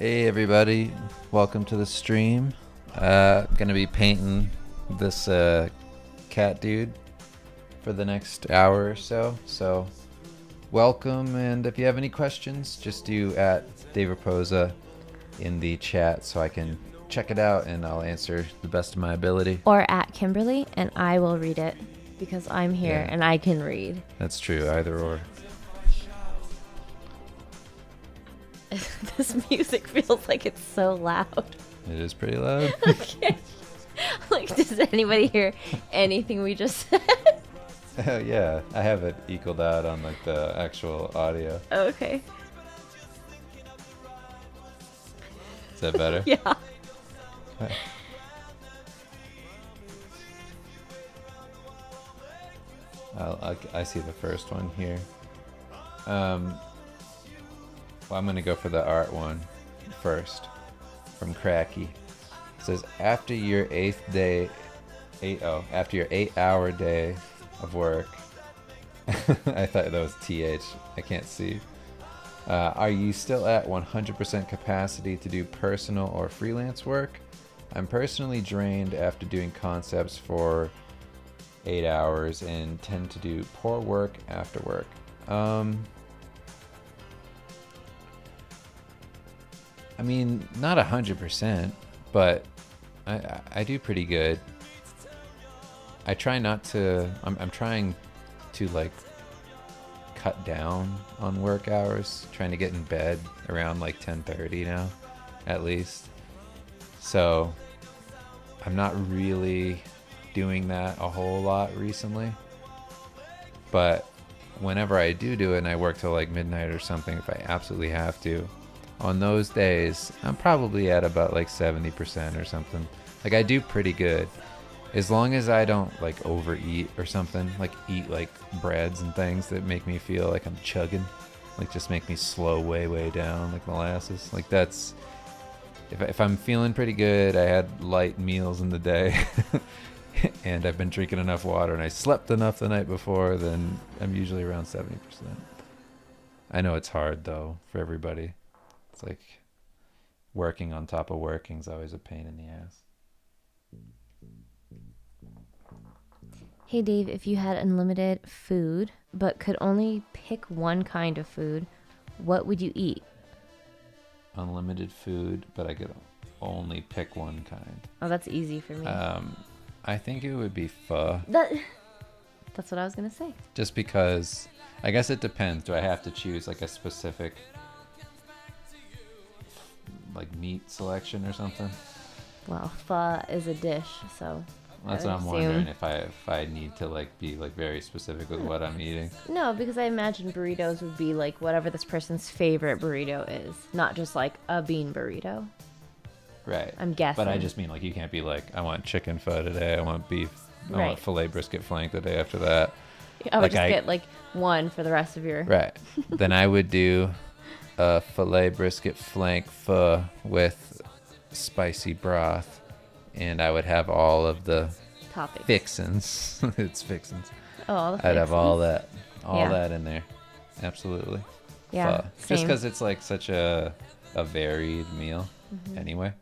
Hey everybody, welcome to the stream. Gonna be painting this cat dude for the next hour or so. So welcome, and if you have any questions, just do at Dave Raposa in the chat so I can check it out and I'll answer the best of my ability. Or at Kimberly, and I will read it because I'm here and I can read. That's true, either or. This music feels like it's so loud. It is pretty loud. Okay. Like, does anybody hear anything we just said? Yeah, I have it equaled out on like the actual audio. Okay. Is that better? Yeah. Okay. I see the first one here. Well, I'm going to go for the art one first from Cracky. It says, after your 8-hour day of work, I thought that was TH, I can't see. Are you still at 100% capacity to do personal or freelance work? I'm personally drained after doing concepts for 8 hours and tend to do poor work after work. I mean, not 100%, but I do pretty good. I try not to. I'm trying to like cut down on work hours. Trying to get in bed around like 10:30 now, at least. So I'm not really doing that a whole lot recently. But whenever I do it, and I work till like midnight or something, if I absolutely have to. On those days, I'm probably at about like 70% or something. Like I do pretty good. As long as I don't like overeat or something, like eat like breads and things that make me feel like I'm chugging, like just make me slow way down like molasses. Like that's, if I'm feeling pretty good, I had light meals in the day and I've been drinking enough water and I slept enough the night before, then I'm usually around 70%. I know it's hard though for everybody. It's like working on top of working is always a pain in the ass. Hey Dave, if you had unlimited food but could only pick one kind of food, what would you eat? Unlimited food, but I could only pick one kind. Oh, that's easy for me. I think it would be pho. That's what I was gonna say. Just because, I guess it depends. Do I have to choose like a specific like meat selection or something? Well, pho is a dish, so that's what I'm wondering, if I need to like be like very specific with what I'm eating. No, because I imagine burritos would be like whatever this person's favorite burrito is, not just like a bean burrito. Right. I'm guessing. But I just mean like you can't be like, I want chicken pho today, I want beef, I want filet brisket flank the day after that. I would just get like one for the rest of your... Right. Then I would do a filet brisket flank pho with spicy broth, and I would have all of the toppings. Fixins. It's fixins. Oh, all the fixins. I'd have all that in there. Absolutely. Yeah, pho. Just because it's like such a varied meal anyway.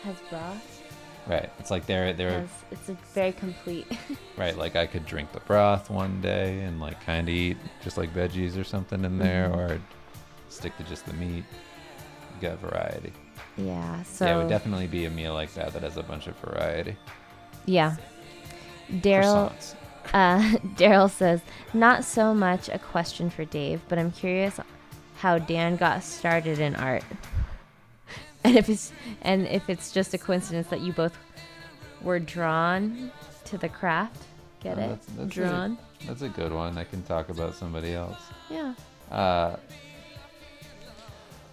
Has broth. Right. It's like they're it's a very complete. Right, like I could drink the broth one day and like kind of eat just like veggies or something in there, or I'd stick to just the meat. You got variety. Yeah, so yeah, it would definitely be a meal like that has a bunch of variety. Yeah. Daryl Daryl says, not so much a question for Dave, but I'm curious how Dan got started in art. And if it's just a coincidence that you both were drawn to the craft. Get it? That's drawn. That's a good one. I can talk about somebody else. Yeah.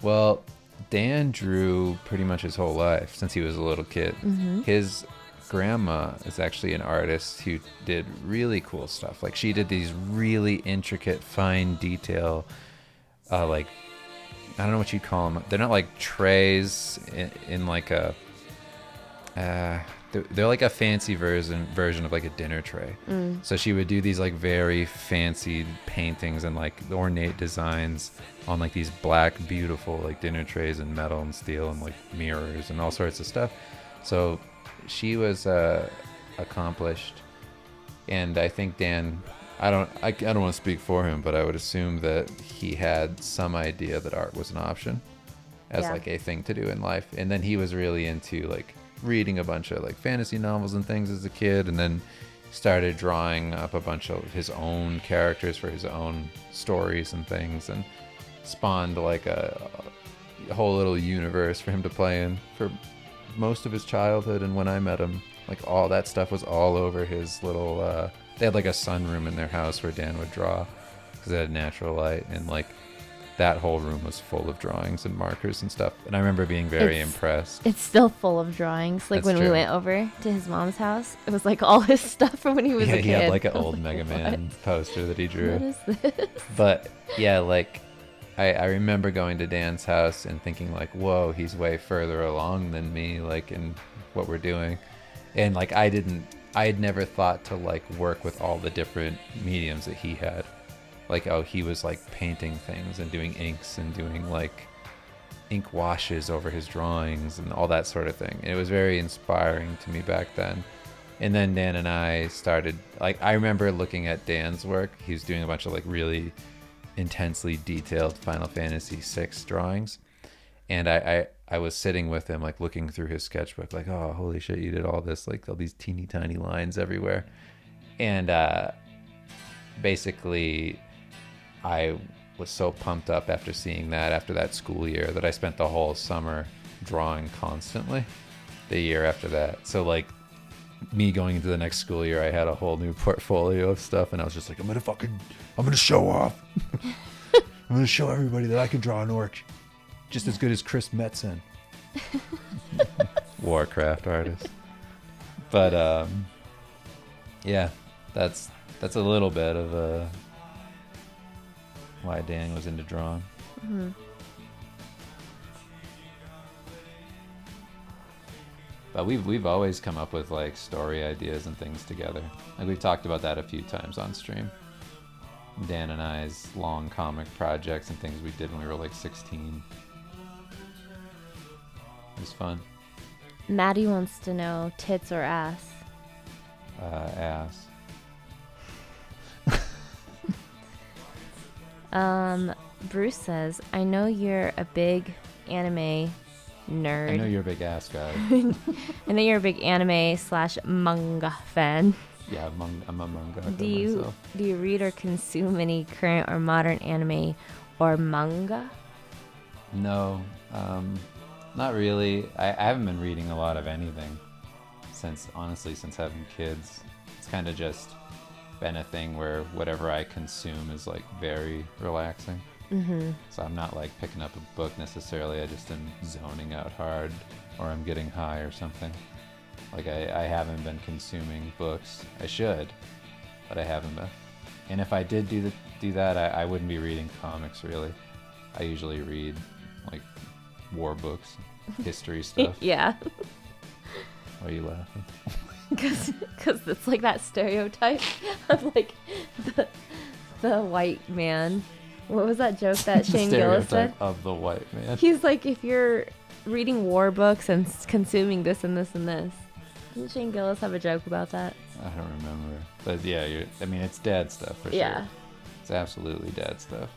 Well, Dan drew pretty much his whole life since he was a little kid. His grandma is actually an artist who did really cool stuff. Like she did these really intricate, fine detail, like, I don't know what you'd call them. They're not like trays in like a, they're like a fancy version of like a dinner tray. So she would do these like very fancy paintings and like ornate designs on like these black beautiful like dinner trays and metal and steel and like mirrors and all sorts of stuff. So she was accomplished, and I think Dan, I don't want to speak for him, but I would assume that he had some idea that art was an option as like a thing to do in life. And then he was really into like reading a bunch of like fantasy novels and things as a kid, and then started drawing up a bunch of his own characters for his own stories and things, and spawned like a whole little universe for him to play in for most of his childhood. And when I met him, like all that stuff was all over his little they had like a sunroom in their house where Dan would draw because it had natural light, and like that whole room was full of drawings and markers and stuff. And I remember being very impressed. It's still full of drawings. Like when we went over to his mom's house, it was like all his stuff from when he was a kid. He had like an old Mega Man poster that he drew. What is this? But yeah, like I remember going to Dan's house and thinking like, whoa, he's way further along than me, like in what we're doing. And like I had never thought to like work with all the different mediums that he had. Like, oh, he was like painting things and doing inks and doing like ink washes over his drawings and all that sort of thing. And it was very inspiring to me back then. And then Dan and I started, like, I remember looking at Dan's work. He was doing a bunch of like really intensely detailed Final Fantasy VI drawings. And I was sitting with him, like looking through his sketchbook, like, oh, holy shit, you did all this, like all these teeny tiny lines everywhere. And basically, I was so pumped up after seeing that, after that school year, that I spent the whole summer drawing constantly the year after that. So like me going into the next school year, I had a whole new portfolio of stuff, and I was just like, I'm gonna show off. I'm gonna show everybody that I can draw an orc just as good as Chris Metzen. Warcraft artist. But yeah, that's a little bit of why Dan was into drawing. Mm-hmm. But we've always come up with like story ideas and things together. Like we've talked about that a few times on stream. Dan and I's long comic projects and things we did when we were like 16. It was fun. Maddie wants to know, tits or ass? Ass. Bruce says, I know you're a big anime nerd. I know you're a big ass guy. I know you're a big anime / manga fan. Yeah, I'm a manga myself. Do you read or consume any current or modern anime or manga? No, not really. I haven't been reading a lot of anything since having kids. It's kind of just been a thing where whatever I consume is like very relaxing. Mm-hmm. So I'm not like picking up a book necessarily. I just am zoning out hard, or I'm getting high or something. Like I haven't been consuming books. I should, but I haven't been. And if I did do that, I wouldn't be reading comics really. I usually read like war books, history stuff. Yeah. Why are you laughing? Because it's like that stereotype of like the white man. What was that joke that Shane Gillis said? Of the white man. He's like, if you're reading war books and consuming this and this and this. Didn't Shane Gillis have a joke about that? I don't remember. But yeah, it's dad stuff for yeah. sure. It's absolutely dad stuff.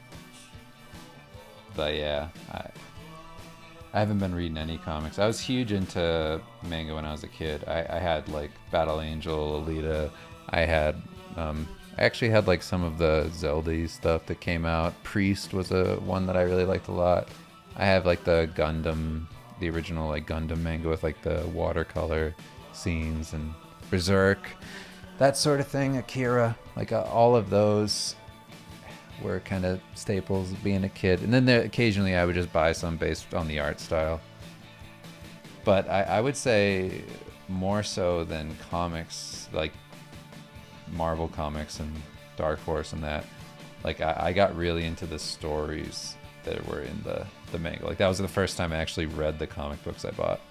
But yeah, I haven't been reading any comics. I was huge into manga when I was a kid. I had like Battle Angel, Alita. I actually had like some of the Zelda stuff that came out. Priest was one that I really liked a lot. I have like the original like Gundam manga with like the watercolor scenes, and Berserk, that sort of thing. Akira, like all of those were kind of staples of being a kid. And then occasionally I would just buy some based on the art style. But I would say more so than comics, like Marvel comics and Dark Horse and that, like I got really into the stories that were in the manga. Like that was the first time I actually read the comic books I bought.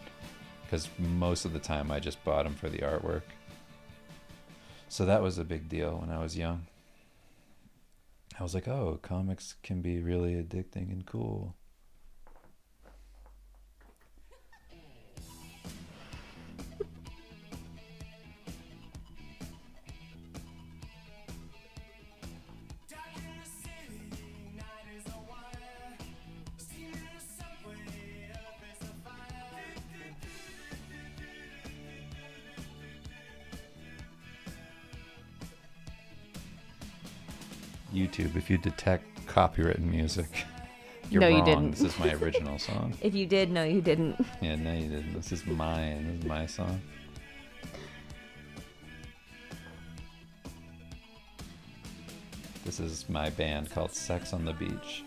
because most of the time I just bought them for the artwork. So that was a big deal when I was young. I was like, oh, comics can be really addicting and cool. YouTube, if you detect copyrighted music, you're No, wrong. you didn't. This is my original song. If you did, no, you didn't. Yeah, no, you didn't. This is mine. This is my song. This is my band called Sex on the Beach.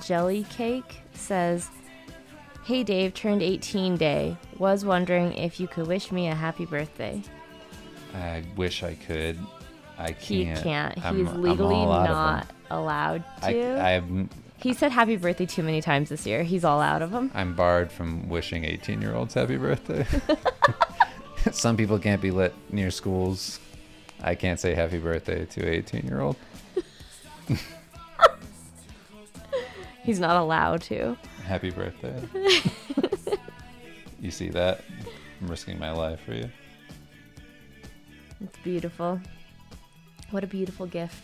Jelly Cake says, "Hey Dave, turned 18 day. Was wondering if you could wish me a happy birthday." I wish I could. I He can't. can't. He's I'm legally all out of not them. allowed to. I'm He said happy birthday too many times this year. He's all out of them. I'm barred from wishing 18-year-olds happy birthday. Some people can't be lit near schools. I can't say happy birthday to an 18-year-old. He's not allowed to. Happy birthday. You see that? I'm risking my life for you. It's beautiful. What a beautiful gift.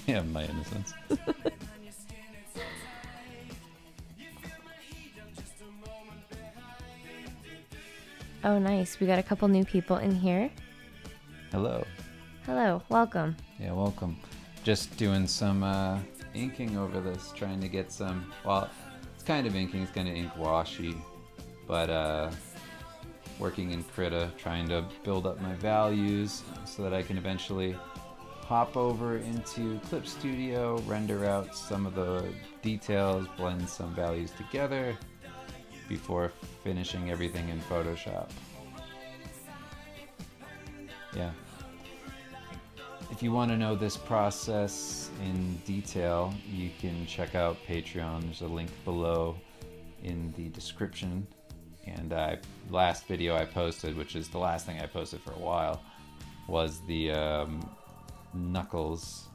Yeah, my innocence. Oh, nice. We got a couple new people in here. Hello. Hello. Welcome. Yeah, welcome. Just doing some inking over this, trying to get some, well, it's kind of inking, it's kind of ink washy, but working in Krita, trying to build up my values so that I can eventually hop over into Clip Studio, render out some of the details, blend some values together before finishing everything in Photoshop. Yeah. If you want to know this process in detail, you can check out Patreon. There's a link below in the description. And last video I posted, which is the last thing I posted for a while, was the Knuckles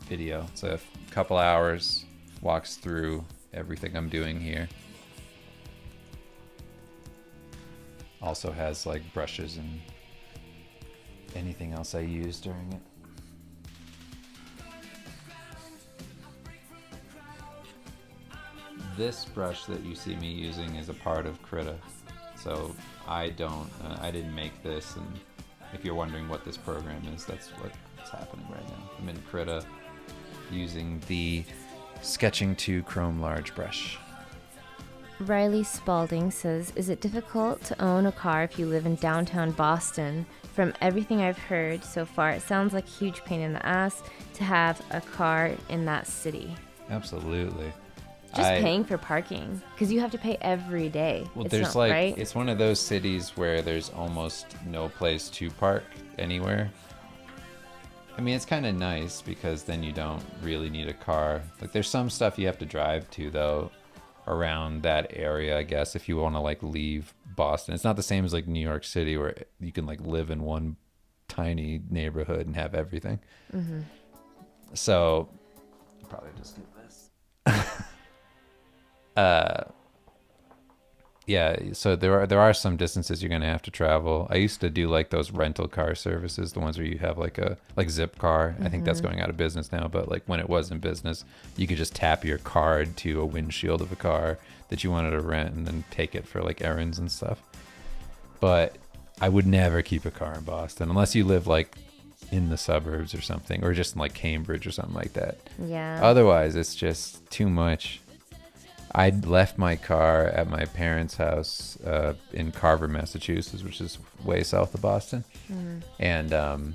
video. It's a couple hours, walks through everything I'm doing here. Also has like brushes and anything else I use during it. This brush that you see me using is a part of Krita, so I didn't make this, and if you're wondering what this program is, that's what's happening right now. I'm in Krita using the Sketching 2 Chrome Large brush. Riley Spalding says, "Is it difficult to own a car if you live in downtown Boston? From everything I've heard so far, it sounds like a huge pain in the ass to have a car in that city." Absolutely. Just paying for parking, because you have to pay every day. Well, it's there's not, like, right? it's one of those cities where there's almost no place to park anywhere. I mean, it's kind of nice because then you don't really need a car. Like, there's some stuff you have to drive to, though, around that area, I guess, if you want to like leave Boston. It's not the same as like New York City where you can like live in one tiny neighborhood and have everything. Mm-hmm. So I'll probably just get this. Yeah, so there are some distances you're gonna have to travel. I used to do like those rental car services, the ones where you have like Zip Car. I think that's going out of business now, but like when it was in business, you could just tap your card to a windshield of a car that you wanted to rent and then take it for like errands and stuff. But I would never keep a car in Boston unless you live like in the suburbs or something, or just in like Cambridge or something like that. Yeah. Otherwise, it's just too much. I'd left my car at my parents' house in Carver, Massachusetts, which is way south of Boston. Mm. And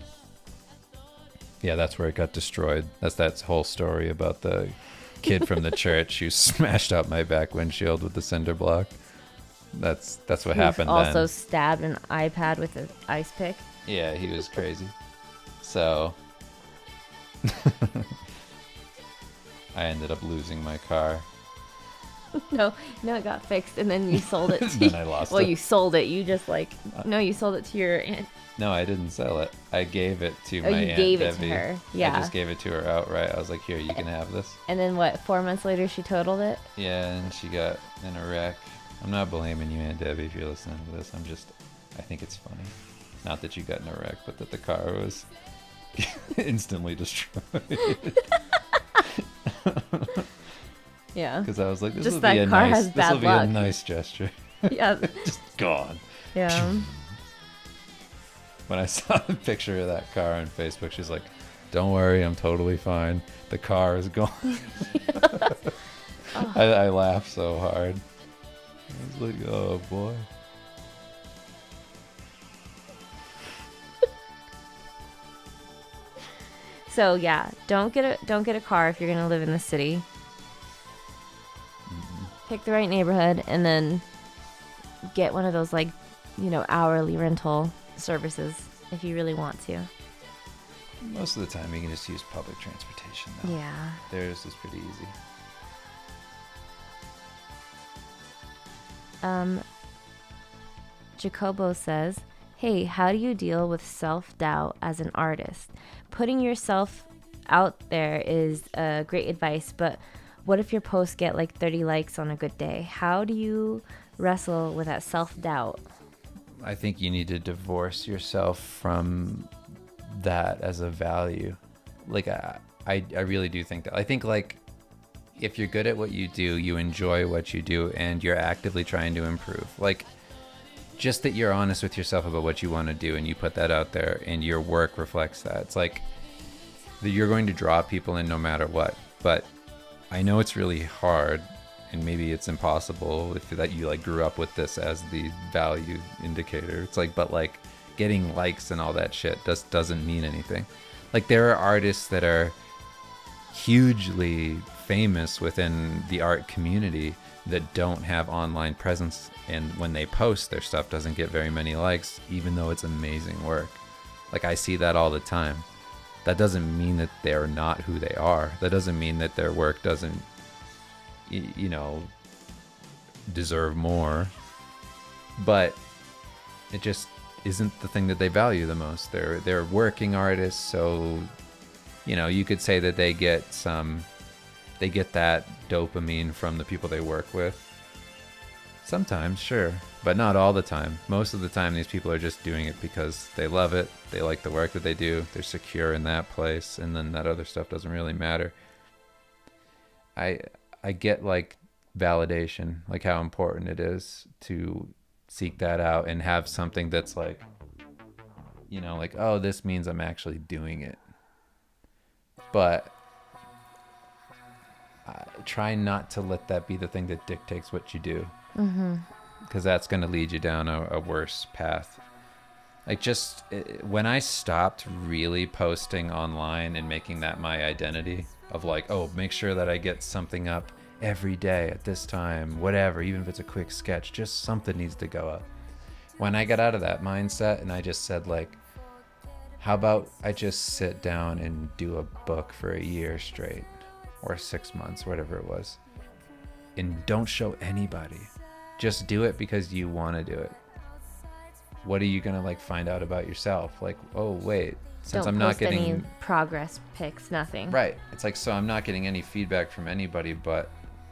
yeah, that's where it got destroyed. That's whole story about the kid from the church who smashed up my back windshield with the cinder block. That's what happened then. Also stabbed an iPad with an ice pick. Yeah, he was crazy. So I ended up losing my car. No, it got fixed, and then you sold it to. Then I lost it. You sold it. You just no, you sold it to your aunt. No, I didn't sell it. I gave it to my you Aunt gave Debbie. it to her. Yeah. I just gave it to her outright. I was like, here, you can have this. And then what, 4 months later she totaled it? Yeah, and she got in a wreck. I'm not blaming you, Aunt Debbie, if you're listening to this. I think it's funny. Not that you got in a wreck, but that the car was instantly destroyed. Yeah. Because I was like, this just will that be a car nice, has this bad will be luck. a nice gesture. Yeah. Just gone. Yeah. When I saw the picture of that car on Facebook, she's like, don't worry, I'm totally fine. The car is gone. Oh. I laughed so hard. I was like, oh boy. So yeah, don't get a car if you're gonna live in the city. Pick the right neighborhood, and then get one of those hourly rental services if you really want to. Most of the time you can just use public transportation though. Yeah. Theirs is pretty easy. Jacobo says, hey, how do you deal with self-doubt as an artist? Putting yourself out there is great advice, but what if your posts get 30 likes on a good day? How do you wrestle with that self-doubt? I think you need to divorce yourself from that as a value. I really do think that. I think if you're good at what you do, you enjoy what you do, and you're actively trying to improve. Just that you're honest with yourself about what you want to do, and you put that out there, and your work reflects that. It's that you're going to draw people in no matter what. But I know it's really hard, and maybe it's impossible if that you grew up with this as the value indicator. It's but getting likes and all that shit just doesn't mean anything. There are artists that are hugely famous within the art community that don't have online presence, and when they post, their stuff doesn't get very many likes, even though it's amazing work. I see that all the time. That doesn't mean that they're not who they are. That doesn't mean that their work doesn't deserve more, but it just isn't the thing that they value the most. They're working artists, so you could say that they get that dopamine from the people they work with. Sometimes, sure, but not all the time. Most of the time, these people are just doing it because they love it. They like the work that they do. They're secure in that place, and then that other stuff doesn't really matter. I get validation, how important it is to seek that out and have something that's oh, this means I'm actually doing it. But try not to let that be the thing that dictates what you do. Because that's going to lead you down a worse path. When I stopped really posting online and making that my identity of oh, make sure that I get something up every day at this time, whatever, even if it's a quick sketch, just something needs to go up. When I got out of that mindset and I just said how about I just sit down and do a book for a year straight, or 6 months, whatever it was, and don't show anybody. Just do it because you want to do it. What are you gonna find out about yourself? Oh wait, since Don't I'm not post getting any progress pics, nothing. Right. It's so I'm not getting any feedback from anybody, but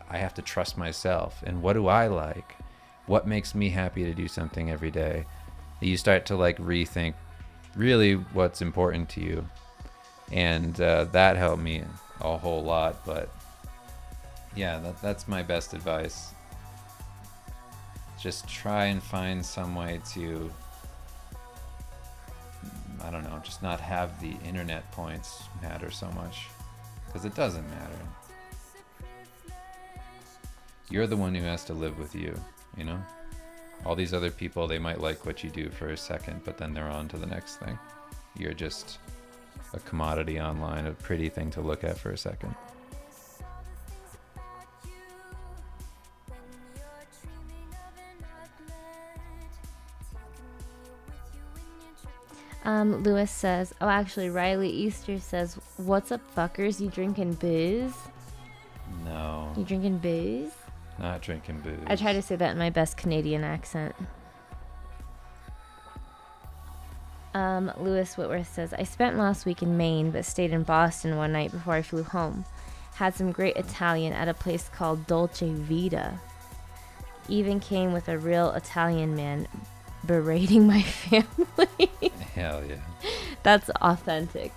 I have to trust myself. And what do I like? What makes me happy to do something every day? You start to rethink really what's important to you, and that helped me a whole lot. But yeah, that's my best advice. Just try and find some way to, I don't know, just not have the internet points matter so much, because it doesn't matter. You're the one who has to live with you, All these other people, they might like what you do for a second, but then they're on to the next thing. You're just a commodity online, a pretty thing to look at for a second. Lewis says, Riley Easter says, what's up, fuckers? You drinking booze? No. You drinking booze? Not drinking booze. I try to say that in my best Canadian accent. Lewis Whitworth says, I spent last week in Maine, but stayed in Boston one night before I flew home. Had some great Italian at a place called Dolce Vita. Even came with a real Italian man berating my family. Hell yeah. That's authentic.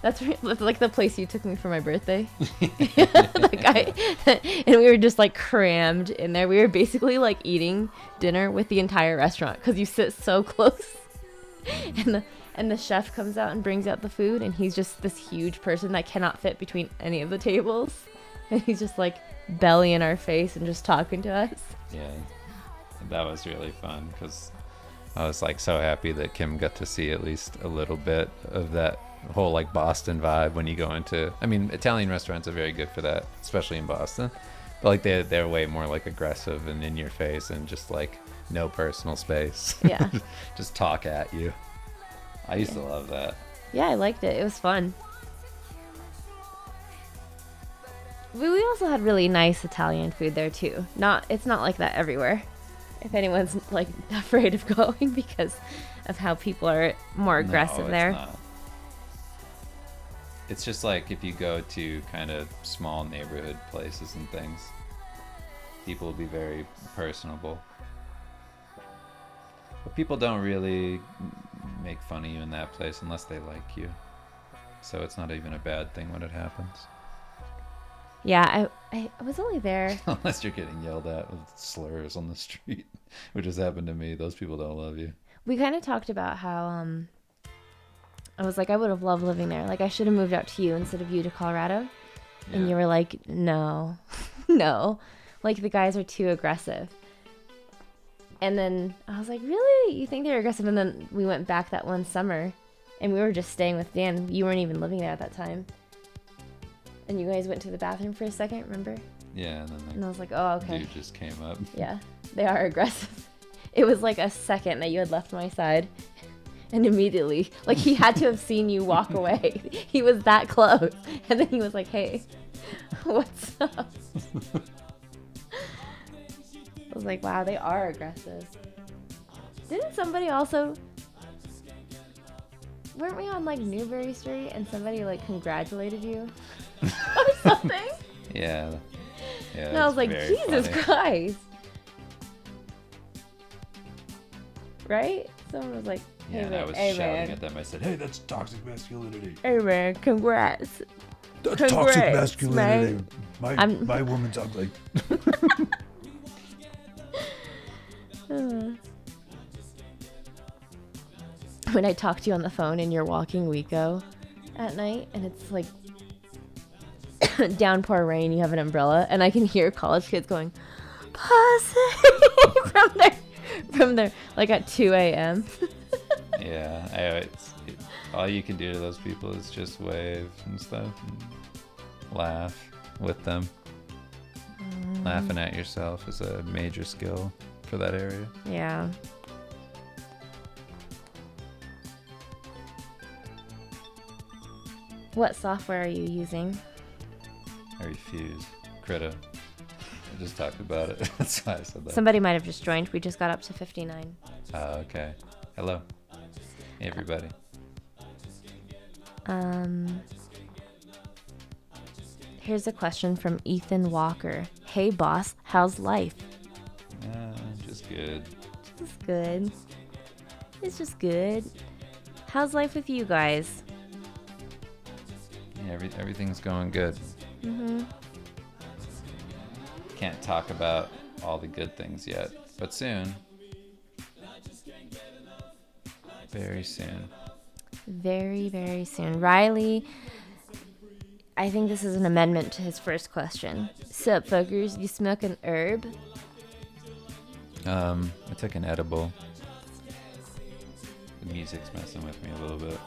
That's like the place you took me for my birthday. And we were just like crammed in there. We were basically like eating dinner with the entire restaurant because you sit so close. And the chef comes out and brings out the food, and he's just this huge person that cannot fit between any of the tables. And he's just like belly in our face and just talking to us. Yeah, that was really fun because I was like so happy that Kim got to see at least a little bit of that whole like Boston vibe when you go into, I mean, Italian restaurants are very good for that, especially in Boston, but like they're way more like aggressive and in your face and just like no personal space. Yeah. Just talk at you. I used to love that. Yeah, I liked it. It was fun. We also had really nice Italian food there too. It's not like that everywhere. If anyone's like afraid of going because of how people are more aggressive there. Not. It's just like if you go to kind of small neighborhood places and things, people will be very personable. But people don't really make fun of you in that place unless they like you. So it's not even a bad thing when it happens. Yeah, I was only there. Unless you're getting yelled at with slurs on the street, which has happened to me. Those people don't love you. We kind of talked about how I was like, I would have loved living there. Like, I should have moved out to you instead of you to Colorado. Yeah. And you were like, no, no. Like, the guys are too aggressive. And then I was like, really? You think they're aggressive? And then we went back that one summer, and we were just staying with Dan. You weren't even living there at that time. And you guys went to the bathroom for a second, remember? Yeah. And I was like, oh, okay. Dude just came up. Yeah, they are aggressive. It was like a second that you had left my side. And immediately, like, he had to have seen you walk away. He was that close. And then he was like, hey, what's up? I was like, wow, they are aggressive. Didn't somebody also... Weren't we on, like, Newberry Street and somebody, like, congratulated you? Or something? Yeah. And I was like, Jesus Christ. Right? Someone was like, hey, yeah, and I was shouting at them. I said, hey, that's toxic masculinity. Hey, man, congrats. That's toxic masculinity. My woman's ugly. When I talk to you on the phone and you're walking Weko at night and it's like downpour rain, you have an umbrella, and I can hear college kids going, pussy, from their like at 2 a.m. Yeah, all you can do to those people is just wave and stuff and laugh with them. Laughing at yourself is a major skill for that area. Yeah. What software are you using? I refuse. Krita. I just talked about it. That's why I said that. Somebody might have just joined. We just got up to 59. Okay. Hello. Hey, everybody. Here's a question from Ethan Walker. Hey, boss, how's life? Just good. Just good. It's just good. How's life with you guys? Yeah, everything's going good. Mm-hmm. Can't talk about all the good things yet, but soon. Very soon. Very, very soon. Riley, I think this is an amendment to his first question. Sup, fuckers? You smoke an herb? I took an edible. The music's messing with me a little bit.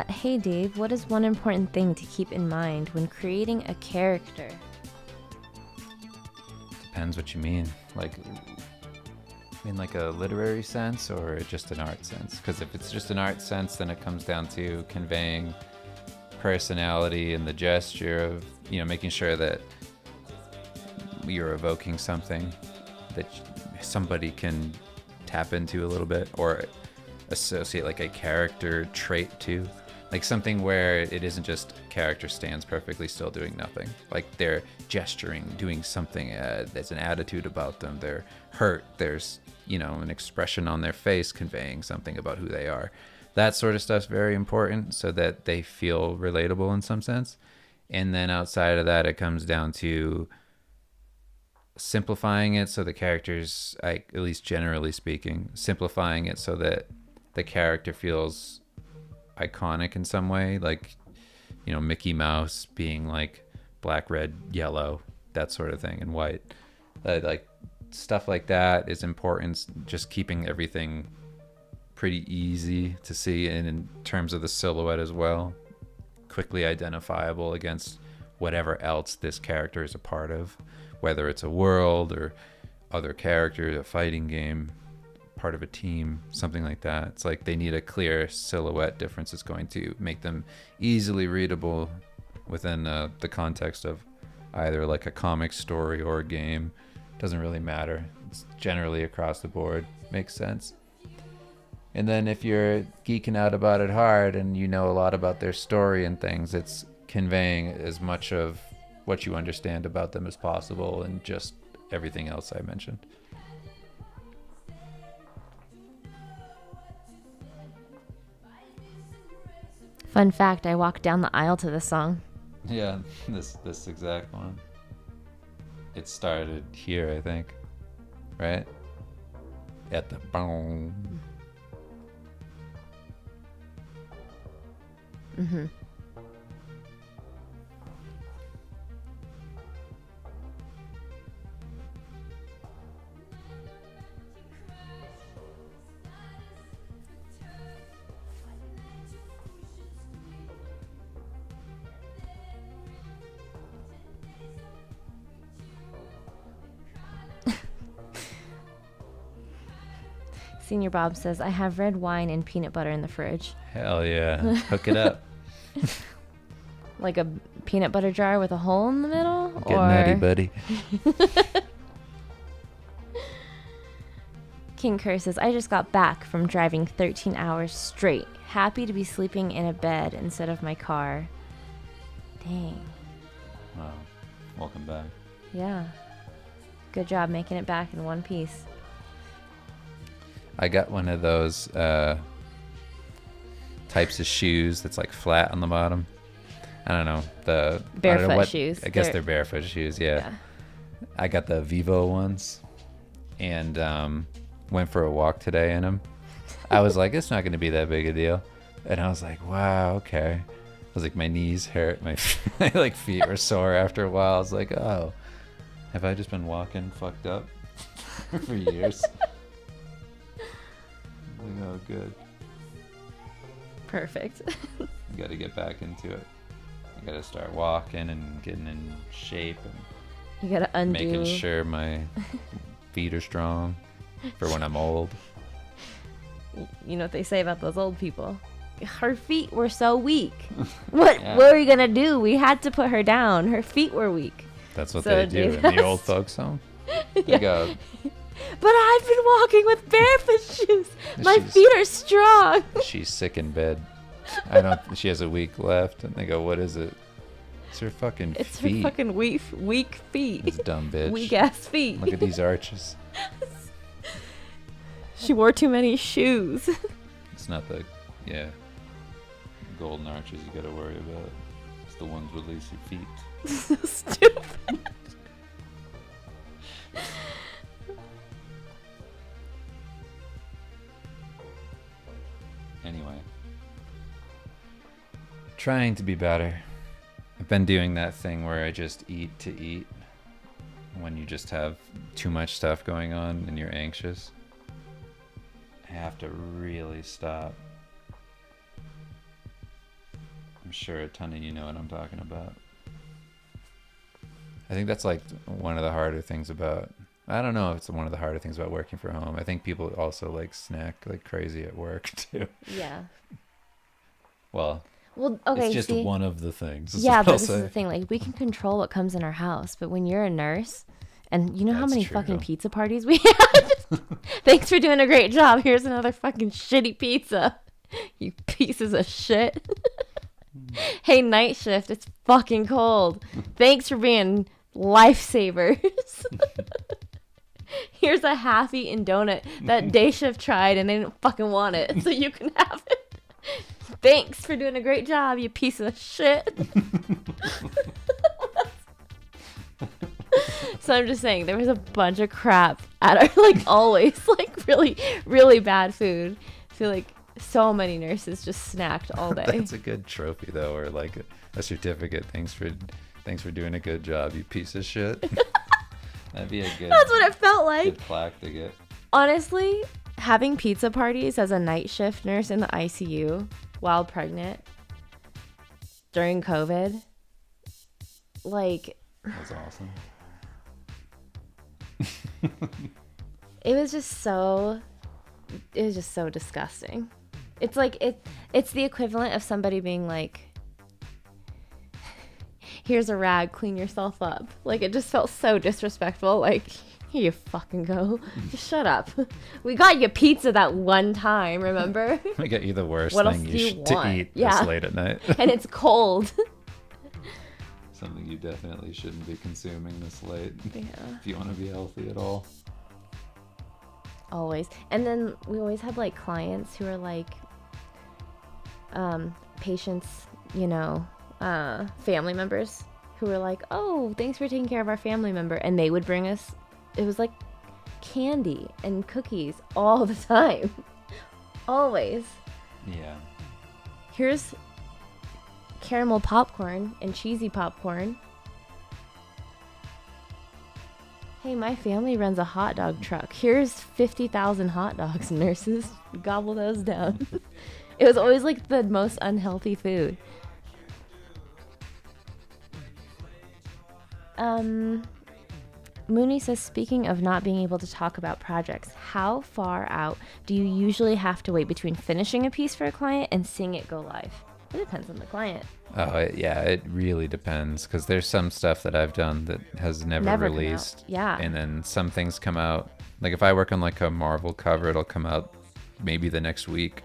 Hey Dave, what is one important thing to keep in mind when creating a character? Depends what you mean. Like, in like a literary sense or just an art sense? Because if it's just an art sense, then it comes down to conveying personality and the gesture of, making sure that you're evoking something that somebody can tap into a little bit or associate like a character trait to. Like something where it isn't just character stands perfectly still doing nothing. Like they're gesturing, doing something. There's an attitude about them. They're hurt. There's, an expression on their face conveying something about who they are. That sort of stuff's very important so that they feel relatable in some sense. And then outside of that, it comes down to simplifying it so the characters, at least generally speaking, simplifying it so that the character feels iconic in some way, like Mickey Mouse being like black, red, yellow, that sort of thing, and white. Like stuff like that is important. Just keeping everything pretty easy to see, and in terms of the silhouette as well, quickly identifiable against whatever else this character is a part of, whether it's a world or other characters, a fighting game, part of a team, something like that. It's like they need a clear silhouette difference. It's going to make them easily readable within the context of either like a comic story or a game. Doesn't really matter. It's generally across the board. Makes sense. And then if you're geeking out about it hard and you know a lot about their story and things, it's conveying as much of what you understand about them as possible and just everything else I mentioned. Fun fact, I walked down the aisle to this song. Yeah, this exact one. It started here, I think. Right? At the boom. Mm-hmm. Senior Bob says, I have red wine and peanut butter in the fridge. Hell yeah. Hook it up. Like a peanut butter jar with a hole in the middle? Get nutty, buddy. King Kerr says, I just got back from driving 13 hours straight. Happy to be sleeping in a bed instead of my car. Dang. Wow. Welcome back. Yeah. Good job making it back in one piece. I got one of those types of shoes that's like flat on the bottom. I don't know. Barefoot shoes. I guess they're barefoot shoes, yeah. I got the Vivo ones and went for a walk today in them. I was like, it's not going to be that big a deal. And I was like, wow, okay. I was like, my knees hurt. My like feet were sore after a while. I was like, oh, have I just been walking fucked up for years? Oh, good. Perfect. You got to get back into it. You got to start walking and getting in shape and you got to undo. Making sure my feet are strong for when I'm old. You know what they say about those old people? Her feet were so weak. What were we going to do? We had to put her down. Her feet were weak. That's what they do in the old folks home. They go, but I've been walking with barefoot shoes. My feet are strong. She's sick in bed. She has a week left. And they go, what is it? It's her fucking feet. It's her fucking weak feet. This dumb bitch. Weak ass feet. Look at these arches. She wore too many shoes. It's not the, golden arches you gotta worry about. It's the ones with lacy feet. So stupid. Anyway, trying to be better. I've been doing that thing where I just eat to eat when you just have too much stuff going on and you're anxious. I have to really stop. I'm sure a ton of you know what I'm talking about. I think that's like one of the harder things about I don't know if it's one of the harder things about working from home. I think people also like snack like crazy at work too. Yeah. Well, okay. It's just see? one of the things. Yeah, but this is the thing. Like, we can control what comes in our house, but when you're a nurse, and you know how That's many true. fucking pizza parties we had? Thanks for doing a great job. Here's another fucking shitty pizza. You pieces of shit. Hey, night shift, it's fucking cold. Thanks for being lifesavers. Here's a half-eaten donut that day shift tried and they didn't fucking want it, so you can have it. Thanks for doing a great job, you piece of shit. So I'm just saying, there was a bunch of crap at our, like, always, like, really, really bad food. I feel like so many nurses just snacked all day. That's a good trophy though, or like a certificate. Thanks for doing a good job, you piece of shit. That'd be a good. That's what it felt like. Good plaque to get. Honestly, having pizza parties as a night shift nurse in the ICU while pregnant during COVID, like, That's awesome. it was just so disgusting. It's like it's the equivalent of somebody being like, here's a rag, clean yourself up. Like, it just felt so disrespectful. Like, here you fucking go. Just shut up. We got you pizza that one time, remember? I get you the worst What thing else do you to want? eat Yeah. this late at night. And it's cold. Something you definitely shouldn't be consuming this late. Yeah. If you want to be healthy at all. Always. And then we always had, like, clients who are like, patients, you know, family members who were like, oh, thanks for taking care of our family member. And they would bring us, it was like candy and cookies all the time. Always. Yeah. Here's caramel popcorn and cheesy popcorn. Hey, my family runs a hot dog truck. Here's 50,000 hot dogs, nurses. Gobble those down. It was always like the most unhealthy food. Mooney says, speaking of not being able to talk about projects, how far out do you usually have to wait between finishing a piece for a client and seeing it go live? It depends on the client. Oh, yeah, it really depends, because there's some stuff that I've done that has never Come out. released. Yeah. And then some things come out. Like, if I work on, like, a Marvel cover, it'll come out maybe the next week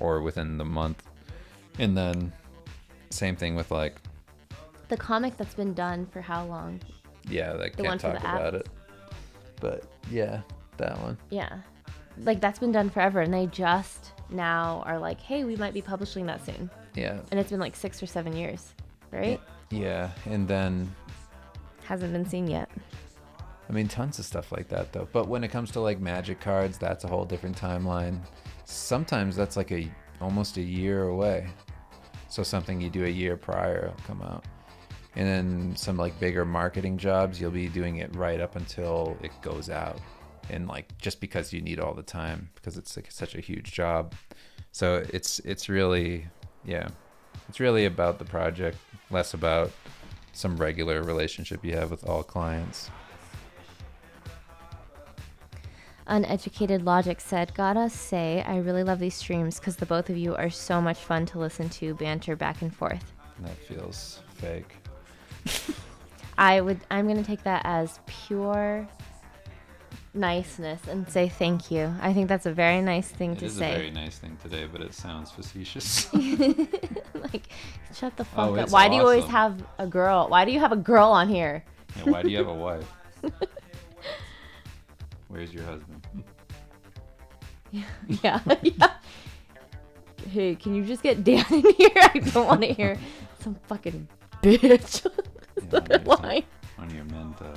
or within the month. And then same thing with, like... The comic that's been done for how long? Yeah, I The one can't for talk the app? about it. But, yeah, that one. Yeah. Like, that's been done forever, and they just now are like, hey, we might be publishing that soon. Yeah. And it's been like 6 or 7 years, right? Yeah, and then... Hasn't been seen yet. I mean, tons of stuff like that, though. But when it comes to, like, magic cards, that's a whole different timeline. Sometimes that's, like, almost a year away. So something you do a year prior will come out. And then some, like, bigger marketing jobs, you'll be doing it right up until it goes out. And, like, just because you need all the time, because it's, like, such a huge job. So it's really, yeah, it's really about the project, less about some regular relationship you have with all clients. Uneducated Logic said, gotta say, I really love these streams because the both of you are so much fun to listen to, banter back and forth. That feels fake. I'm going to take that as pure niceness and say thank you. I think that's a very nice thing to say. It is a very nice thing today, but it sounds facetious. Like, shut the fuck up. it's Why do you always awesome. have a girl? Why do you have a girl on here? Yeah, why do you have a wife? Where's your husband? Yeah. Yeah. Hey, can you just get Dan in here? I don't want to hear some fucking bitch. Yeah, Line. on your menta.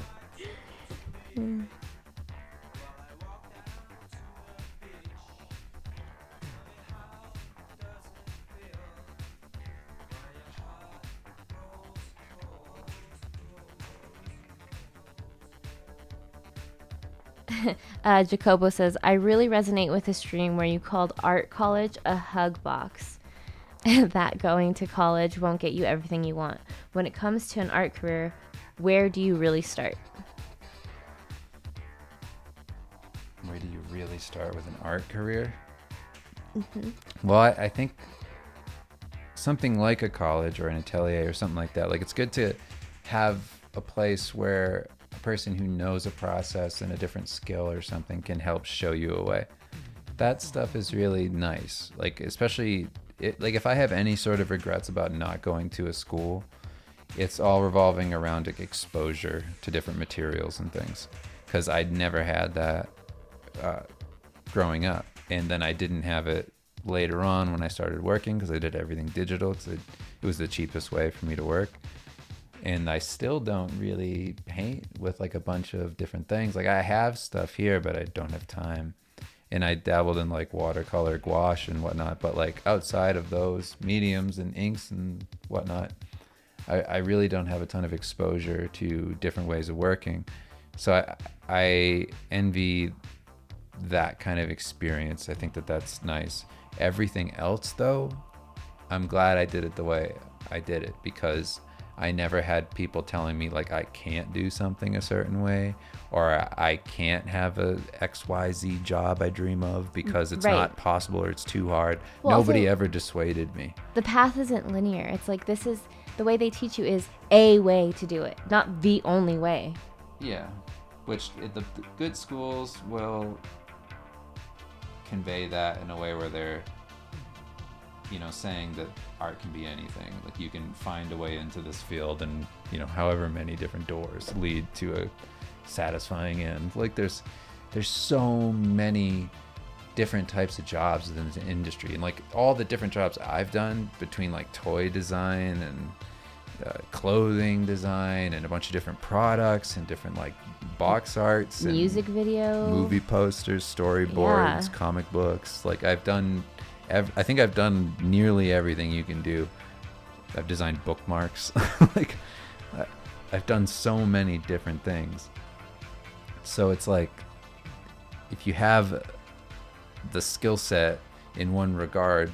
Jacobo says, I really resonate with the stream where you called art college a hug box. That going to college won't get you everything you want. When it comes to an art career, where do you really start? where do you really start with an art career? Mm-hmm. Well, I think something like a college or an atelier or something like that. Like, it's good to have a place where a person who knows a process and a different skill or something can help show you a way. That stuff is really nice. Like, especially like if I have any sort of regrets about not going to a school, it's all revolving around like exposure to different materials and things, because I'd never had that growing up, and then I didn't have it later on when I started working, because I did everything digital, because it was the cheapest way for me to work. And I still don't really paint with like a bunch of different things. Like, I have stuff here, but I don't have time. And I dabbled in like watercolor, gouache and whatnot, but like outside of those mediums and inks and whatnot, I really don't have a ton of exposure to different ways of working. So I envy that kind of experience. I think that that's nice. Everything else though, I'm glad I did it the way I did it, because I never had people telling me like I can't do something a certain way, or I can't have a XYZ job I dream of because it's not possible or it's too hard. Well, nobody ever dissuaded me. The path isn't linear. It's like, this is the way they teach you is a way to do it, not the only way. Yeah, which the good schools will convey that in a way where they're, you know, saying that art can be anything. Like, you can find a way into this field, and, you know, however many different doors lead to a satisfying end. Like, there's so many different types of jobs within the industry, and like all the different jobs I've done, between like toy design and clothing design and a bunch of different products and different like box arts and music video, movie posters, storyboards, comic books. Like, I've done I think I've done nearly everything you can do. I've designed bookmarks. Like, I've done so many different things. So it's like, if you have the skill set in one regard,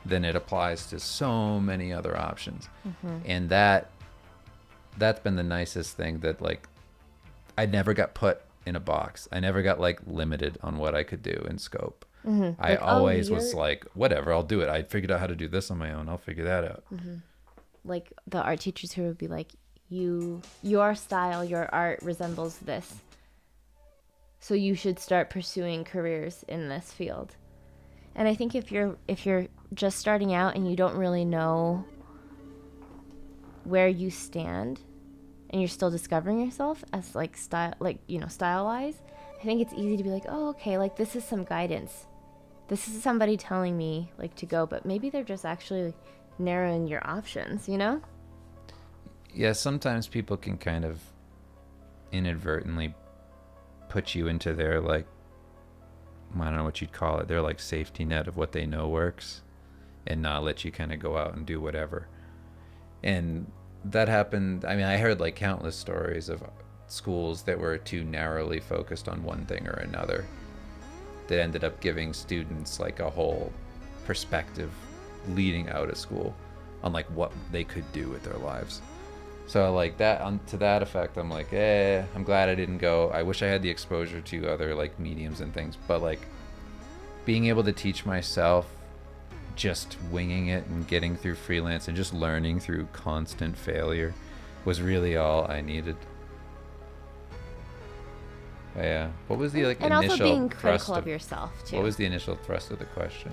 then it applies to so many other options. Mm-hmm. And that's been the nicest thing, that like I never got put in a box. I never got like limited on what I could do in scope. Mm-hmm. I always was like, whatever, I'll do it. I figured out how to do this on my own. I'll figure that out. Mm-hmm. Like the art teachers who would be like, your style, your art resembles this, so you should start pursuing careers in this field. And I think if you're just starting out and you don't really know where you stand, and you're still discovering yourself as like style, like, you know, style wise, I think it's easy to be like, oh, okay, like this is some guidance. This is somebody telling me like to go, but maybe they're just actually like narrowing your options, you know? Yeah, sometimes people can kind of inadvertently put you into their like, I don't know what you'd call it, their like safety net of what they know works, and not let you kind of go out and do whatever. And that happened. I mean, I heard like countless stories of schools that were too narrowly focused on one thing or another, that ended up giving students like a whole perspective leading out of school on like what they could do with their lives. So like that, to that effect, I'm like, I'm glad I didn't go. I wish I had the exposure to other like mediums and things, but like being able to teach myself, just winging it and getting through freelance and just learning through constant failure was really all I needed. But yeah. What was the like and initial also being thrust critical of yourself too? What was the initial thrust of the question?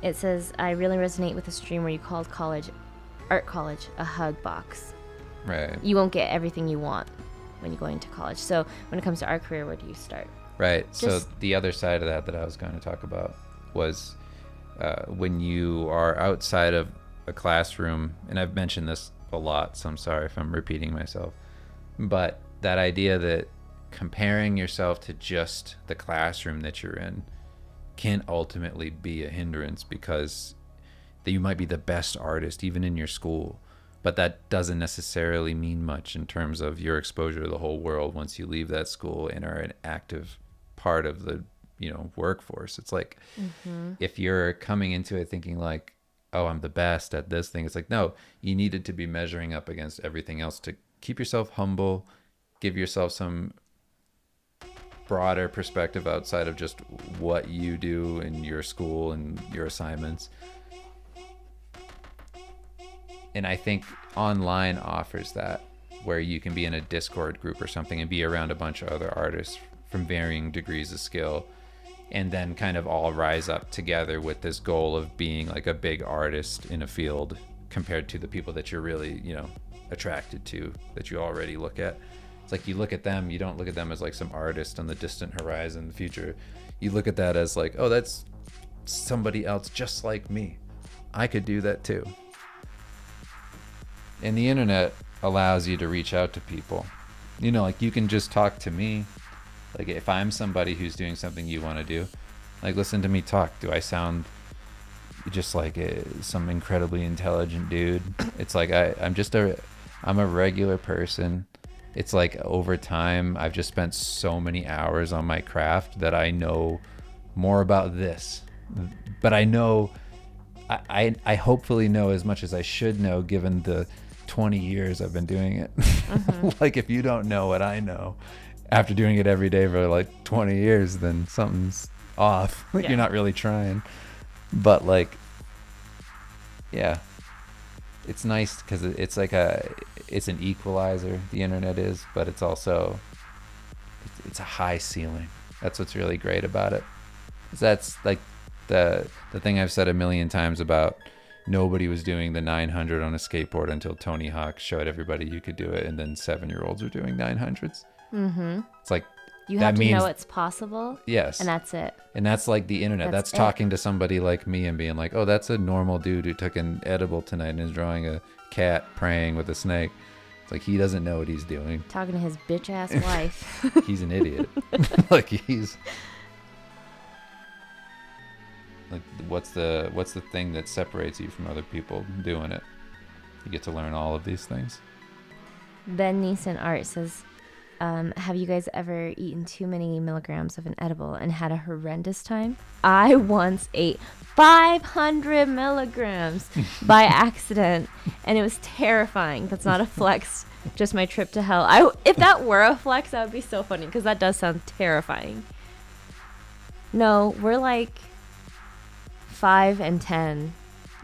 It says, I really resonate with the stream where you called art college a hug box. Right. You won't get everything you want when you go into college. So when it comes to our career, where do you start? Right. So the other side of that I was going to talk about was when you are outside of a classroom, and I've mentioned this a lot, so I'm sorry if I'm repeating myself, but that idea that comparing yourself to just the classroom that you're in can ultimately be a hindrance, because that you might be the best artist even in your school, but that doesn't necessarily mean much in terms of your exposure to the whole world once you leave that school and are an active part of the, you know, workforce. It's like, if you're coming into it thinking like, oh, I'm the best at this thing, it's like, no, you needed to be measuring up against everything else to keep yourself humble, give yourself some broader perspective outside of just what you do in your school and your assignments. And I think online offers that, where you can be in a Discord group or something and be around a bunch of other artists from varying degrees of skill, and then kind of all rise up together with this goal of being like a big artist in a field compared to the people that you're really, you know, attracted to, that you already look at. It's like you look at them, you don't look at them as like some artist on the distant horizon in the future. You look at that as like, oh, that's somebody else just like me. I could do that too. And the internet allows you to reach out to people. You know, like you can just talk to me. Like if I'm somebody who's doing something you want to do, like listen to me talk. Do I sound just like some incredibly intelligent dude? It's like I'm a regular person. It's like over time I've just spent so many hours on my craft that I know more about this. But I know I hopefully know as much as I should know given the 20 years I've been doing it. Like if you don't know what I know after doing it every day for like 20 years, then something's off. You're not really trying. But like, yeah, it's nice because it's like it's an equalizer, the internet is, but it's also it's a high ceiling. That's what's really great about it. That's like the thing I've said a million times about nobody was doing the 900 on a skateboard until Tony Hawk showed everybody you could do it, and then 7-year-olds are doing 900s. It's like you have to know it's possible. Yes. And that's it. And that's like the internet. That's talking to somebody like me and being like, oh, that's a normal dude who took an edible tonight and is drawing a cat praying with a snake. It's like he doesn't know what he's doing. Talking to his bitch ass wife. He's an idiot. Like he's like, what's the thing that separates you from other people doing it? You get to learn all of these things. Ben Neeson Art says, have you guys ever eaten too many milligrams of an edible and had a horrendous time? I once ate 500 milligrams by accident, and it was terrifying. That's not a flex, just my trip to hell. If that were a flex, that would be so funny, because that does sound terrifying. No, we're like 5 and 10,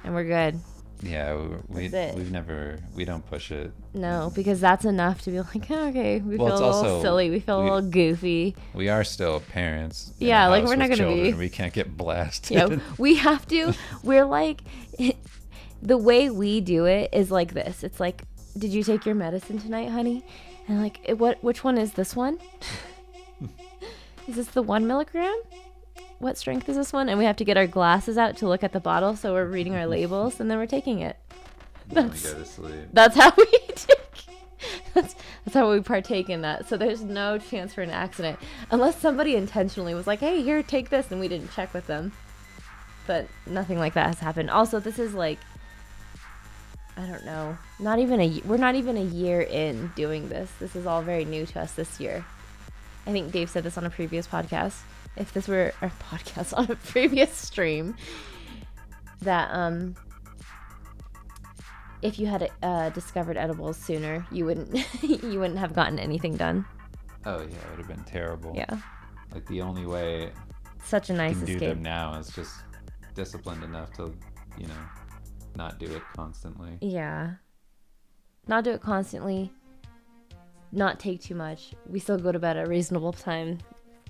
and we're good. Yeah, we don't push it. No, because that's enough to be like, oh, okay, we feel a little silly, we feel a little goofy. We are still parents. Yeah, like we're not gonna be. We can't get blasted. Yeah, we have to. We're like, the way we do it is like this. It's like, did you take your medicine tonight, honey? And like, which one is this one? Is this the 1 milligram? What strength is this one? And we have to get our glasses out to look at the bottle, so we're reading our labels, and then we're taking it. That's how we that's how we partake in that. So there's no chance for an accident unless somebody intentionally was like, hey, here, take this, and we didn't check with them. But nothing like that has happened. Also, this is like, I don't know, we're not even a year in doing this. This is all very new to us this year. I think Dave said this on a previous podcast. If this were our podcast on a previous stream, that if you had discovered edibles sooner, you wouldn't have gotten anything done. Oh yeah, it would have been terrible. Yeah. Like the only way such a nice you can escape. do them now is just disciplined enough to, you know, not do it constantly. Yeah. Not do it constantly. Not take too much. We still go to bed at a reasonable time.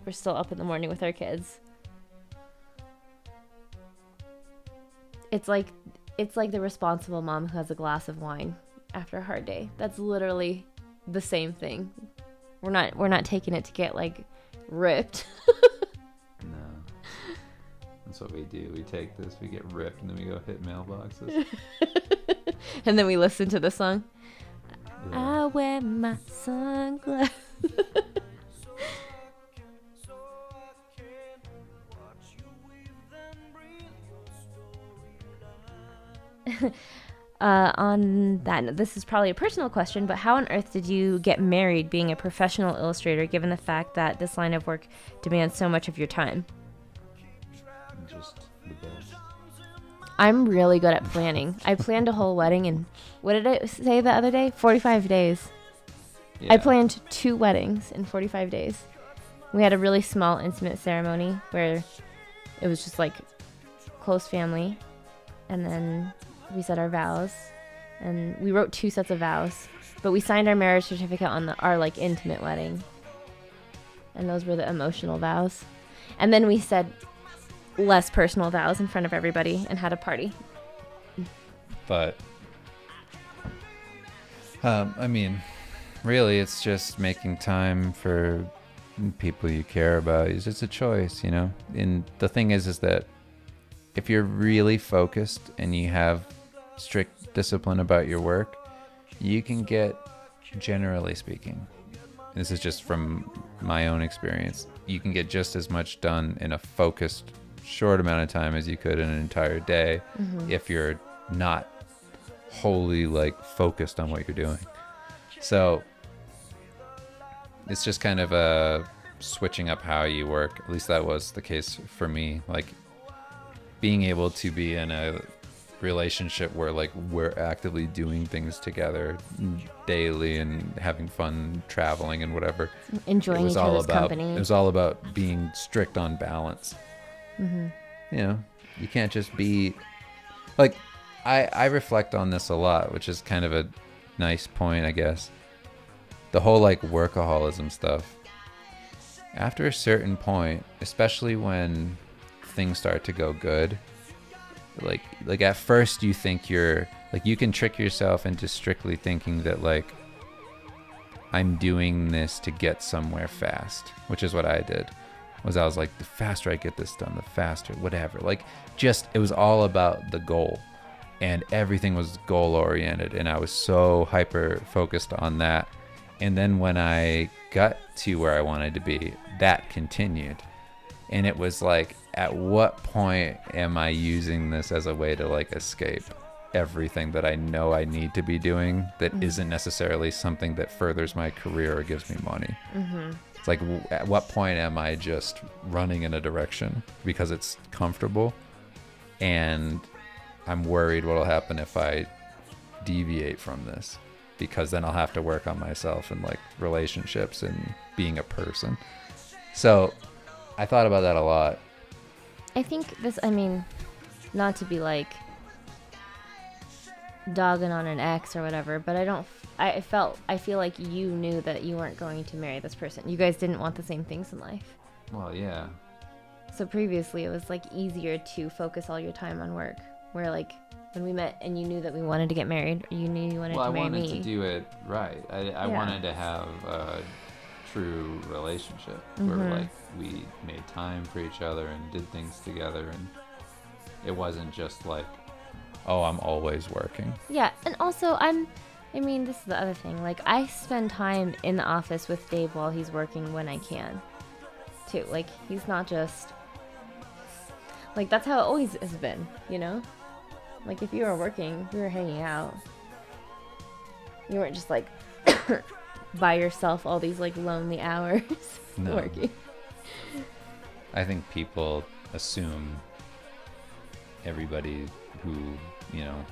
We're still up in the morning with our kids. It's like the responsible mom who has a glass of wine after a hard day. That's literally the same thing. We're not taking it to get like ripped. No. That's what we do. We take this, we get ripped, and then we go hit mailboxes. And then we listen to the song. Yeah. I wear my sunglasses. On that, this is probably a personal question, but how on earth did you get married being a professional illustrator, given the fact that this line of work demands so much of your time? Just the best. I'm really good at planning. I planned a whole wedding in, what did I say the other day? 45 days. Yeah. I planned 2 weddings in 45 days. We had a really small, intimate ceremony where it was just like close family. And then we said our vows. And we wrote 2 sets of vows. But we signed our marriage certificate on our like intimate wedding. And those were the emotional vows. And then we said less personal vows in front of everybody and had a party. But, I mean, really, it's just making time for people you care about. It's just a choice, you know? And the thing is that if you're really focused and you have strict discipline about your work, you can get, generally speaking, this is just from my own experience, you can get just as much done in a focused, short amount of time as you could in an entire day if you're not wholly like focused on what you're doing. So it's just kind of a switching up how you work. At least that was the case for me. Like being able to be in a relationship where like we're actively doing things together daily and having fun traveling and whatever, enjoying each other's company. It was all about being strict on balance. You know, you can't just be like, I reflect on this a lot, which is kind of a nice point, I guess. The whole like workaholism stuff, after a certain point, especially when things start to go good, like at first you think you're like, you can trick yourself into strictly thinking that like I'm doing this to get somewhere fast, which is what I did. I was like, the faster I get this done, the faster, whatever. Like, just, it was all about the goal, and everything was goal oriented, and I was so hyper focused on that. And then when I got to where I wanted to be, that continued. And it was like, at what point am I using this as a way to like escape everything that I know I need to be doing that isn't necessarily something that furthers my career or gives me money? It's like, at what point am I just running in a direction because it's comfortable, and I'm worried what'll happen if I deviate from this, because then I'll have to work on myself and like relationships and being a person. So I thought about that a lot. I think this, I mean, not to be like dogging on an ex or whatever, but I feel like you knew that you weren't going to marry this person. You guys didn't want the same things in life. Well, yeah. So previously it was like easier to focus all your time on work, where like when we met and you knew that we wanted to get married, or you knew you wanted to marry me. Well, I wanted to do it right. I wanted to have a true relationship where like we made time for each other and did things together, and it wasn't just like, oh, I'm always working. Yeah, and also I mean, this is the other thing. Like, I spend time in the office with Dave while he's working when I can, too. Like, he's not just... Like, that's how it always has been, you know? Like, if you were working, we were hanging out. You weren't just, like, by yourself all these, like, lonely hours working. I think people assume everybody who, you know,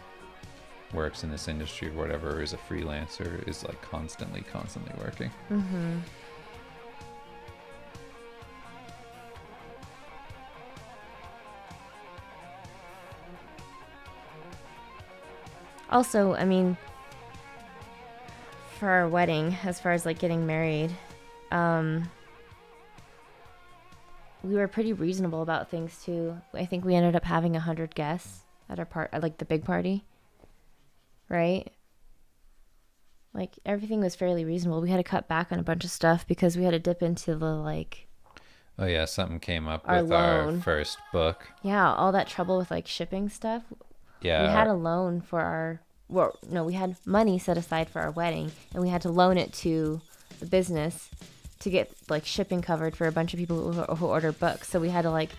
works in this industry or whatever, is a freelancer, is like constantly working. Also, I mean, for our wedding, as far as like getting married, we were pretty reasonable about things too. I think we ended up having 100 guests at our like the big party. Right? Like, everything was fairly reasonable. We had to cut back on a bunch of stuff because we had to dip into the, like... Oh, yeah, something came up with our first book. Yeah, all that trouble with, like, shipping stuff. Yeah. We had a loan for our... Well, no, we had money set aside for our wedding, and we had to loan it to the business to get, like, shipping covered for a bunch of people who order books. So we had to, like,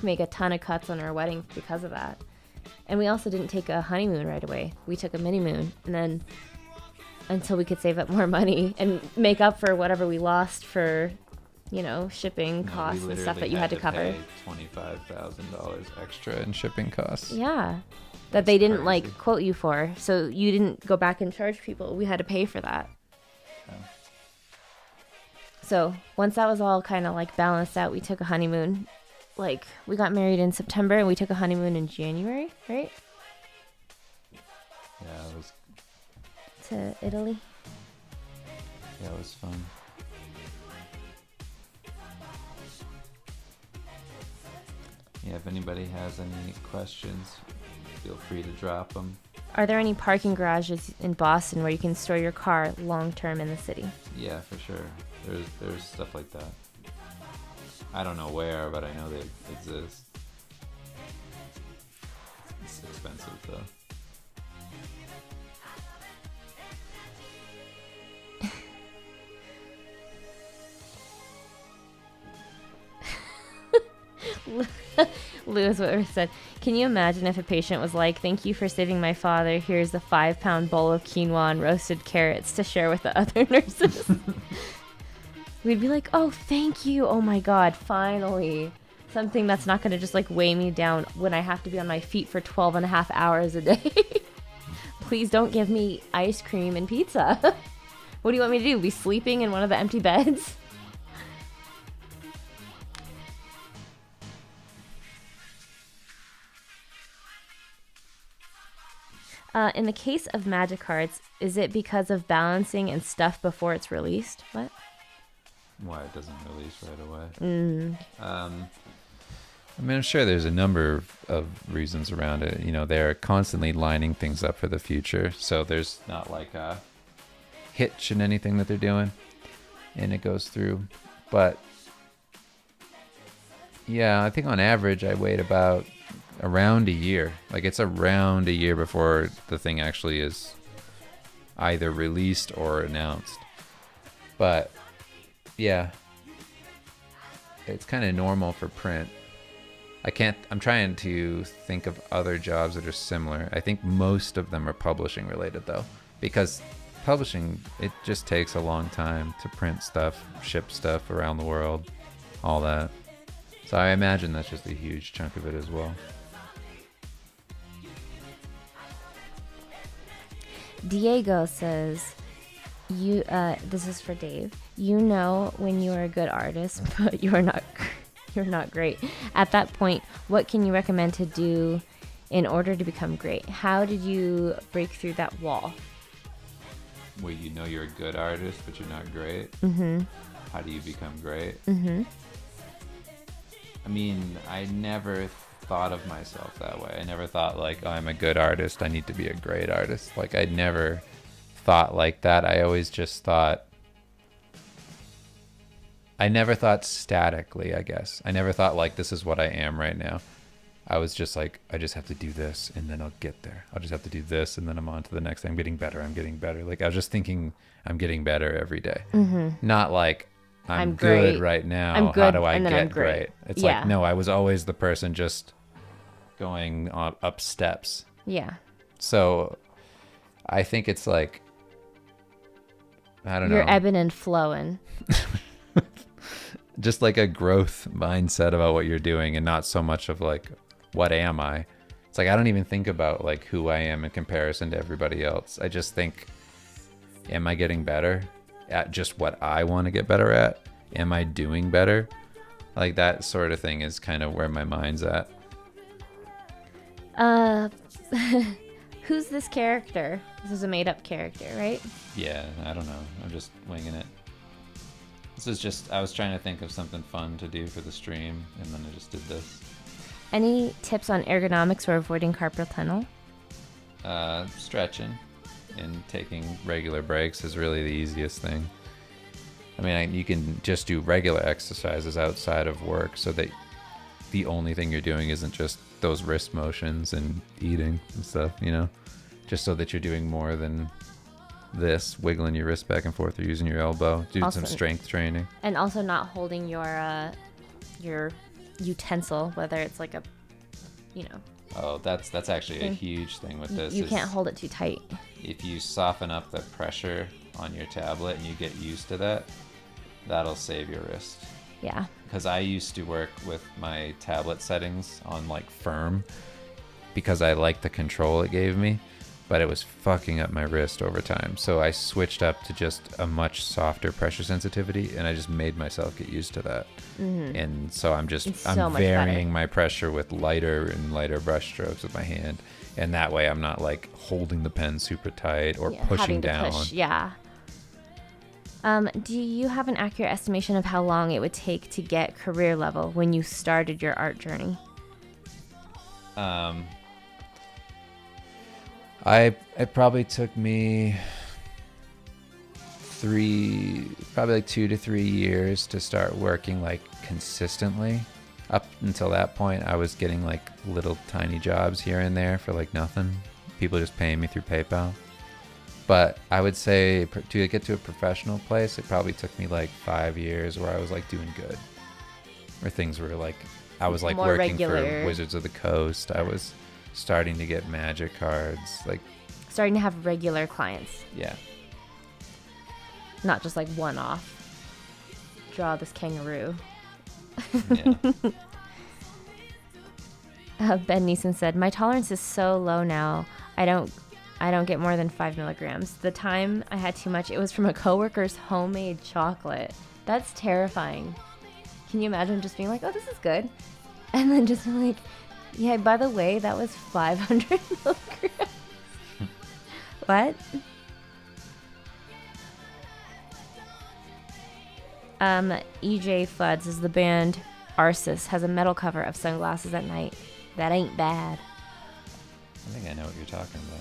make a ton of cuts on our wedding because of that. And we also didn't take a honeymoon right away. We took a mini moon, and then until we could save up more money and make up for whatever we lost for, you know, shipping costs and stuff that you had to cover. Pay $25,000 extra in shipping costs. Yeah, that they didn't like quote you for, so you didn't go back and charge people. We had to pay for that. So once that was all kind of like balanced out, we took a honeymoon. Like we got married in September and we took a honeymoon in January, right? Yeah, it was. To Italy. Yeah, it was fun. Yeah, if anybody has any questions, feel free to drop them. Are there any parking garages in Boston where you can store your car long term in the city? Yeah, for sure. There's stuff like that. I don't know where, but I know they exist. It's expensive though. Lewis Whitworth said, "Can you imagine if a patient was like, 'Thank you for saving my father. Here's a 5-pound bowl of quinoa and roasted carrots to share with the other nurses.'" We'd be like, "Oh, thank you. Oh my God, finally. Something that's not going to just like weigh me down when I have to be on my feet for 12 and a half hours a day. Please don't give me ice cream and pizza." What do you want me to do? Be sleeping in one of the empty beds? In the case of magic cards, is it because of balancing and stuff before it's released? What? Why it doesn't release right away? I mean, I'm sure there's a number of reasons around it. You know, they're constantly lining things up for the future, so there's not like a hitch in anything that they're doing, and it goes through. But yeah, I think on average I wait about around a year. Like it's around a year before the thing actually is either released or announced. But yeah, it's kind of normal for print. I'm trying to think of other jobs that are similar. I think most of them are publishing related though, because publishing, it just takes a long time to print stuff, ship stuff around the world, all that. So I imagine that's just a huge chunk of it as well. Diego says, "You. This is for Dave. You know when you are a good artist, but you're not great. At that point, what can you recommend to do in order to become great? How did you break through that wall?" Well, you know you're a good artist, but you're not great. Mm-hmm. How do you become great? Mm-hmm. I mean, I never thought of myself that way. I never thought like, oh, I'm a good artist, I need to be a great artist. Like I never thought like that. I always just thought, I never thought statically, I guess. I never thought like, this is what I am right now. I was just like, I just have to do this and then I'll get there. I'll just have to do this and then I'm on to the next thing. I'm getting better. Like I was just thinking I'm getting better every day. Mm-hmm. Not like I'm great good right now. I'm good, how do I and then get I'm great? It's Yeah. like, no, I was always the person just going up steps. Yeah. So I think it's like, I don't know. You're ebbing and flowing. Just like a growth mindset about what you're doing and not so much of like, what am I? It's like, I don't even think about like who I am in comparison to everybody else. I just think, am I getting better at just what I want to get better at? Am I doing better? Like that sort of thing is kind of where my mind's at. Who's this character? This is a made-up character, right? Yeah, I don't know. I'm just winging it. This is just, I was trying to think of something fun to do for the stream, and then I just did this. Any tips on ergonomics for avoiding carpal tunnel? Stretching and taking regular breaks is really the easiest thing. I mean, you can just do regular exercises outside of work so that the only thing you're doing isn't just those wrist motions and eating and stuff, you know, just so that you're doing more than this, wiggling your wrist back and forth or using your elbow, do some strength training. And also not holding your utensil, whether it's like a, you know. Oh, that's actually a huge thing with this. You can't hold it too tight. If you soften up the pressure on your tablet and you get used to that, that'll save your wrist. Yeah. Because I used to work with my tablet settings on like firm because I liked the control it gave me. but it was fucking up my wrist over time. So I switched up to just a much softer pressure sensitivity, and I just made myself get used to that. And so I'm varying my pressure with lighter and lighter brush strokes with my hand, and that way I'm not like holding the pen super tight or pushing down. Do you have an accurate estimation of how long it would take to get career level when you started your art journey? It probably took me probably like 2 to 3 years to start working like consistently. Up until that point, I was getting like little tiny jobs here and there for like nothing. People just paying me through PayPal. But I would say to get to a professional place, it probably took me like 5 years where I was like doing good. Where things were like, I was like more working regular. For Wizards of the Coast. I was starting to get Magic cards, like starting to have regular clients. Yeah. Not just like one-off. Draw this kangaroo. Yeah. Ben Neeson said, "My tolerance is so low now. I don't get more than 5 milligrams. The time I had too much, it was from a coworker's homemade chocolate. That's terrifying. Can you imagine just being like, oh, this is good, and then just like, yeah, by the way, that was 500 milligrams. What? EJ Fudd says the band Arsis has a metal cover of Sunglasses at Night. That ain't bad. I think I know what you're talking about.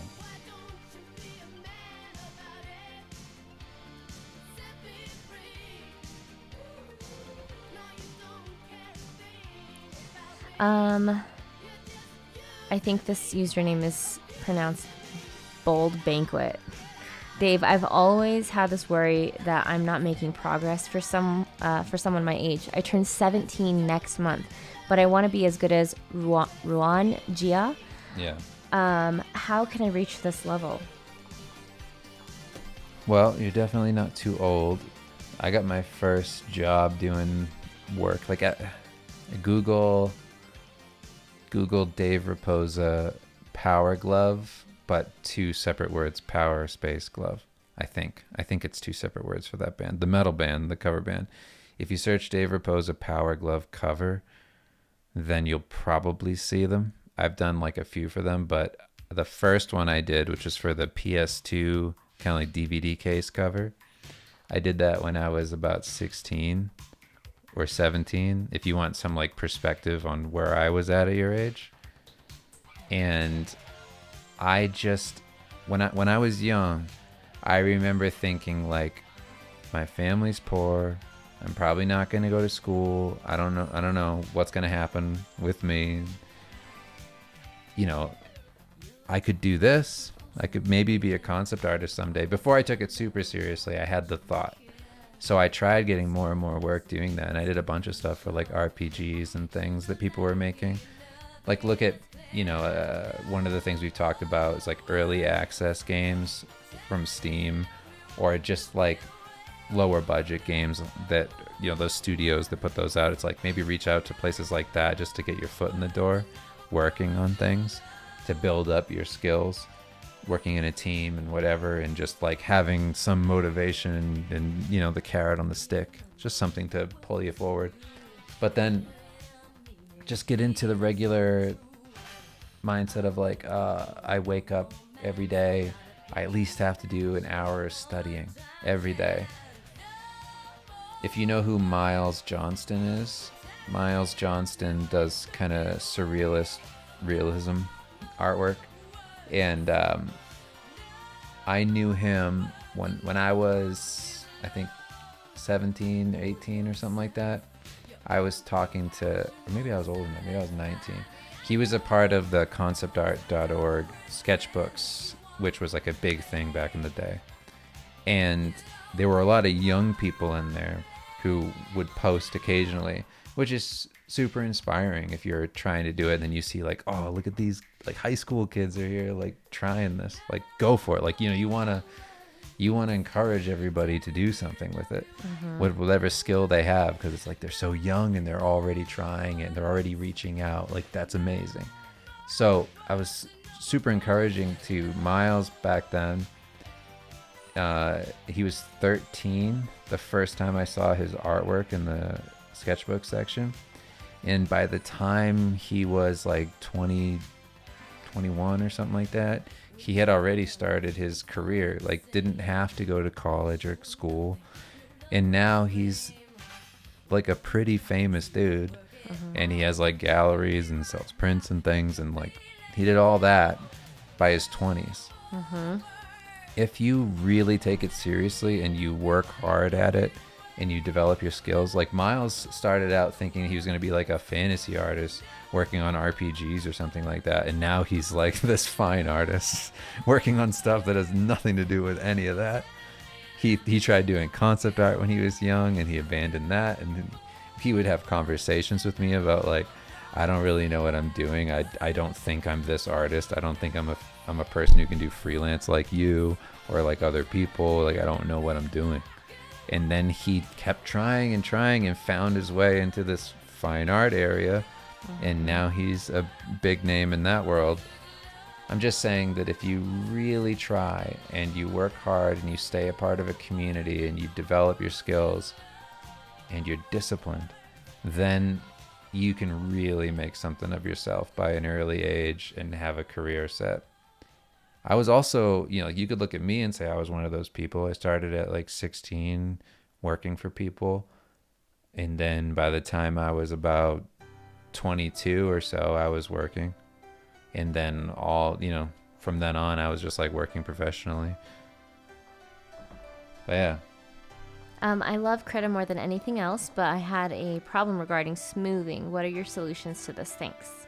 I think this username is pronounced Bold Banquet. Dave, I've always had this worry that I'm not making progress for someone my age. I turn 17 next month, but I want to be as good as Ruan Jia. Yeah. How can I reach this level? Well, you're definitely not too old. I got my first job doing work like at Google Dave Raposa Power Glove, but 2 separate words, Power Space Glove. I think it's 2 separate words for that band. The metal band, the cover band. If you search Dave Raposa Power Glove cover, then you'll probably see them. I've done like a few for them, but the first one I did, which was for the PS2 kind of like DVD case cover, I did that when I was about 16 or 17, if you want some like perspective on where I was at your age. And I just, when I was young, I remember thinking like, my family's poor, I'm probably not going to go to school, I don't know what's going to happen with me. You know, I could do this, I could maybe be a concept artist someday. Before I took it super seriously, I had the thought. So I tried getting more and more work doing that, and I did a bunch of stuff for like RPGs and things that people were making. Like look at, one of the things we've talked about is like early access games from Steam, or just like lower budget games that, those studios that put those out. It's like maybe reach out to places like that just to get your foot in the door, working on things, to build up your skills, working in a team and whatever, and just like having some motivation and the carrot on the stick, just something to pull you forward. But then just get into the regular mindset of like, I wake up every day, I at least have to do an hour of studying every day. If you know who Miles Johnston is, Miles Johnston does kind of surrealist realism artwork, and I knew him when I was, I think, 17, 18 or something like that. I was talking to, or maybe I was older than that, maybe I was 19. He was a part of the conceptart.org sketchbooks, which was like a big thing back in the day. And there were a lot of young people in there who would post occasionally, which is super inspiring if you're trying to do it. And then you see like, oh, look at these like high school kids are here like trying this, like go for it. Like, you want to encourage everybody to do something with it, with whatever skill they have, because it's like they're so young and they're already trying and they're already reaching out. Like that's amazing. So I was super encouraging to Miles back then. He was 13 the first time I saw his artwork in the sketchbook section. And by the time he was like 20, 21 or something like that, he had already started his career, like didn't have to go to college or school. And now he's like a pretty famous dude. And he has like galleries and sells prints and things. And like he did all that by his 20s. If you really take it seriously and you work hard at it and you develop your skills, like Miles started out thinking he was going to be like a fantasy artist working on RPGs or something like that, and now he's like this fine artist working on stuff that has nothing to do with any of that. He tried doing concept art when he was young, and he abandoned that, and he would have conversations with me about like, I don't really know what I'm doing. I don't think I'm this artist. I don't think I'm a person who can do freelance like you or like other people. Like, I don't know what I'm doing. And then he kept trying and found his way into this fine art area. And now he's a big name in that world. I'm just saying that if you really try and you work hard and you stay a part of a community and you develop your skills and you're disciplined, then you can really make something of yourself by an early age and have a career set. I was also, like you could look at me and say I was one of those people. I started at like 16 working for people. And then by the time I was about 22 or so, I was working. And then from then on, I was just like working professionally. But yeah. I love Krita more than anything else, but I had a problem regarding smoothing. What are your solutions to this? Thanks.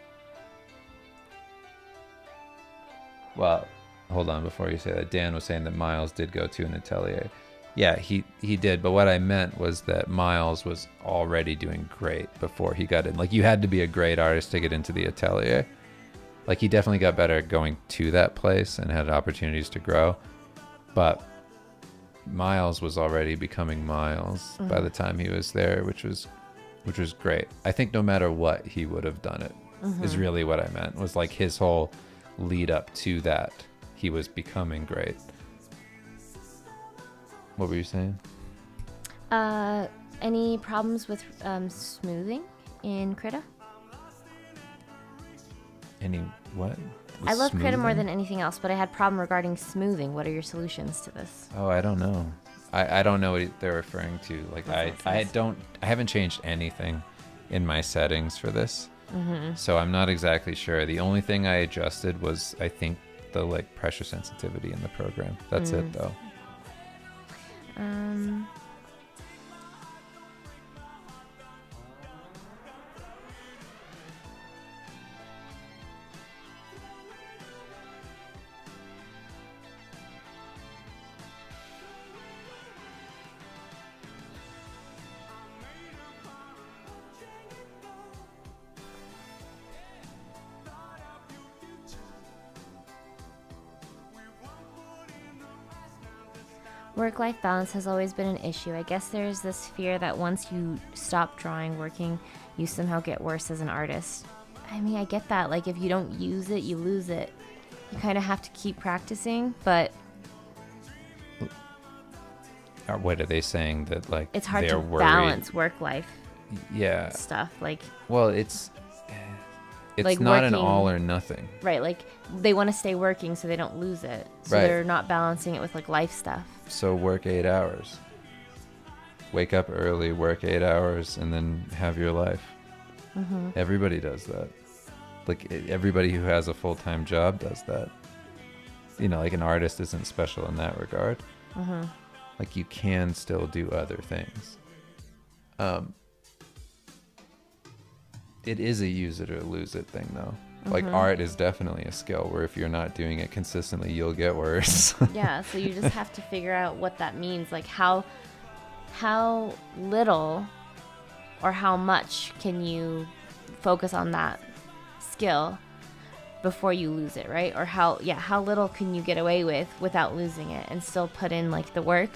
Well, hold on before you say that. Dan was saying that Miles did go to an atelier. Yeah, he did. But what I meant was that Miles was already doing great before he got in. Like, you had to be a great artist to get into the atelier. Like, he definitely got better at going to that place and had opportunities to grow. But Miles was already becoming Miles by the time he was there, which was great. I think no matter what, he would have done it. Is really what I meant. Was like his whole lead up to that, he was becoming great. What were you saying? Any problems with smoothing in Krita? Any what? I love Krita more than anything else, but I had problem regarding smoothing. What are your solutions to this? Oh, I don't know. I don't know what they're referring to. Like, I haven't changed anything in my settings for this. So I'm not exactly sure. The only thing I adjusted was, I think, the like pressure sensitivity in the program. That's it though. Work-life balance has always been an issue. I guess there's this fear that once you stop drawing, working, you somehow get worse as an artist. I mean, I get that. Like, if you don't use it, you lose it. You kind of have to keep practicing, but... What are they saying? That, like, it's hard to worried? Balance work-life stuff. Like... Well, it's like not working, an all or nothing. Right, like, they want to stay working so they don't lose it. So they're not balancing it with, like, life stuff. So work 8 hours. Wake up early, work 8 hours, and then have your life. Everybody does that. Like, everybody who has a full-time job does that. Like, an artist isn't special in that regard. Like, you can still do other things. It is a use it or lose it thing, though. Like, art is definitely a skill where if you're not doing it consistently, you'll get worse. Yeah, so you just have to figure out what that means. Like, how little or how much can you focus on that skill before you lose it, right? Or how little can you get away with without losing it and still put in, like, the work?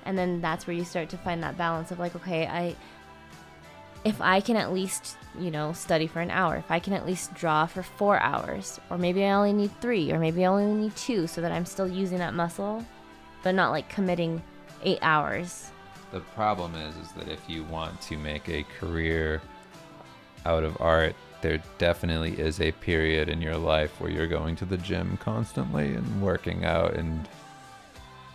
And then that's where you start to find that balance of, like, okay, if I can at least, study for an hour, if I can at least draw for 4 hours, or maybe I only need 3, or maybe I only need 2, so that I'm still using that muscle, but not like committing 8 hours. The problem is that if you want to make a career out of art, there definitely is a period in your life where you're going to the gym constantly and working out and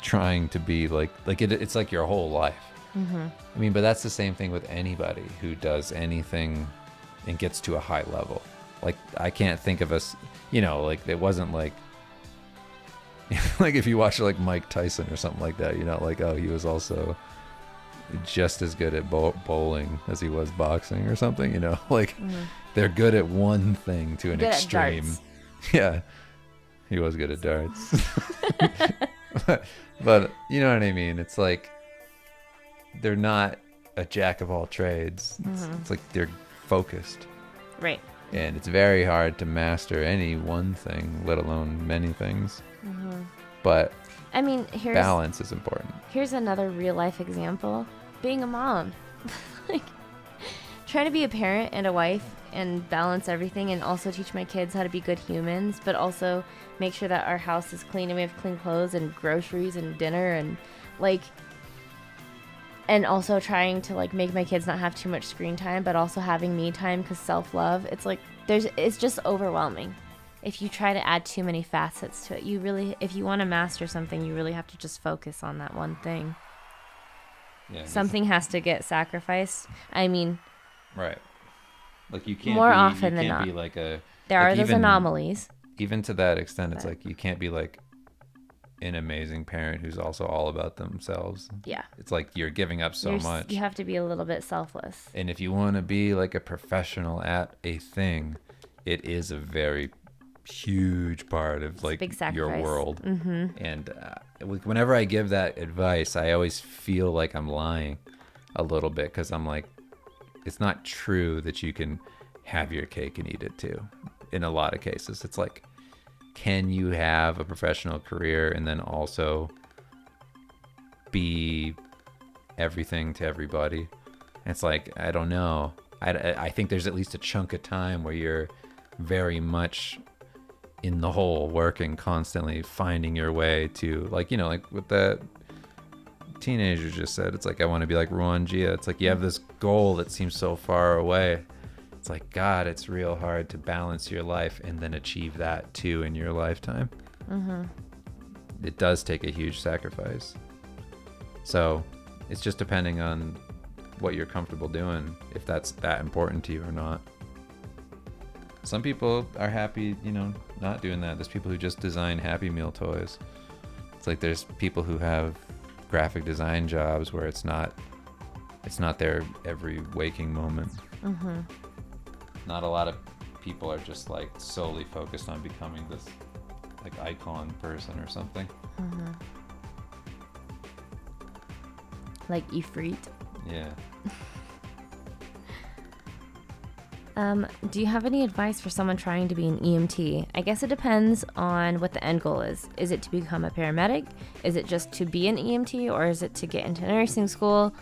trying to be it's like your whole life. Mm-hmm. I mean, but that's the same thing with anybody who does anything and gets to a high level. Like, I can't think of us, it wasn't like, like if you watch like Mike Tyson or something like that, he was also just as good at bowling as he was boxing or something, Mm-hmm. They're good at one thing to an good extreme. At darts. Yeah, he was good at darts. but you know what I mean? It's like, they're not a jack of all trades. It's like they're focused. Right. And it's very hard to master any one thing, let alone many things. Mm-hmm. But I mean, balance is important. Here's another real life example. Being a mom. Like, trying to be a parent and a wife and balance everything, and also teach my kids how to be good humans, but also make sure that our house is clean and we have clean clothes and groceries and dinner, and and also trying to make my kids not have too much screen time, but also having me time, because self-love, it's just overwhelming if you try to add too many facets to it. If you want to master something, you really have to just focus on that one thing. Yeah, something has to get sacrificed. I mean, right. Like, you can't more be, often you than can't not. Be like a, there like are those anomalies. Even to that extent, it's like you can't be like an amazing parent who's also all about themselves. Yeah. It's like you're giving up so much. You have to be a little bit selfless. And if you want to be like a professional at a thing, it is a very huge part of like your world. Mm-hmm. And whenever I give that advice, I always feel like I'm lying a little bit, because I'm like, it's not true that you can have your cake and eat it too. In a lot of cases, it's like, can you have a professional career and then also be everything to everybody? And it's like, I don't know. I think there's at least a chunk of time where you're very much in the hole, working constantly, finding your way to, like what the teenager just said. It's like, I want to be like Ruan Gia. It's like, you have this goal that seems so far away. It's like, God, it's real hard to balance your life and then achieve that too in your lifetime. Mm-hmm. It does take a huge sacrifice. So it's just depending on what you're comfortable doing, if that's that important to you or not. Some people are happy, not doing that. There's people who just design Happy Meal toys. It's like, there's people who have graphic design jobs where it's not their every waking moment. Mm-hmm. Not a lot of people are just like solely focused on becoming this like icon person or something. Mm-hmm. Like Ifrit. Yeah. Do you have any advice for someone trying to be an EMT? I guess it depends on what the end goal is. Is it to become a paramedic? Is it just to be an EMT? Or is it to get into nursing school?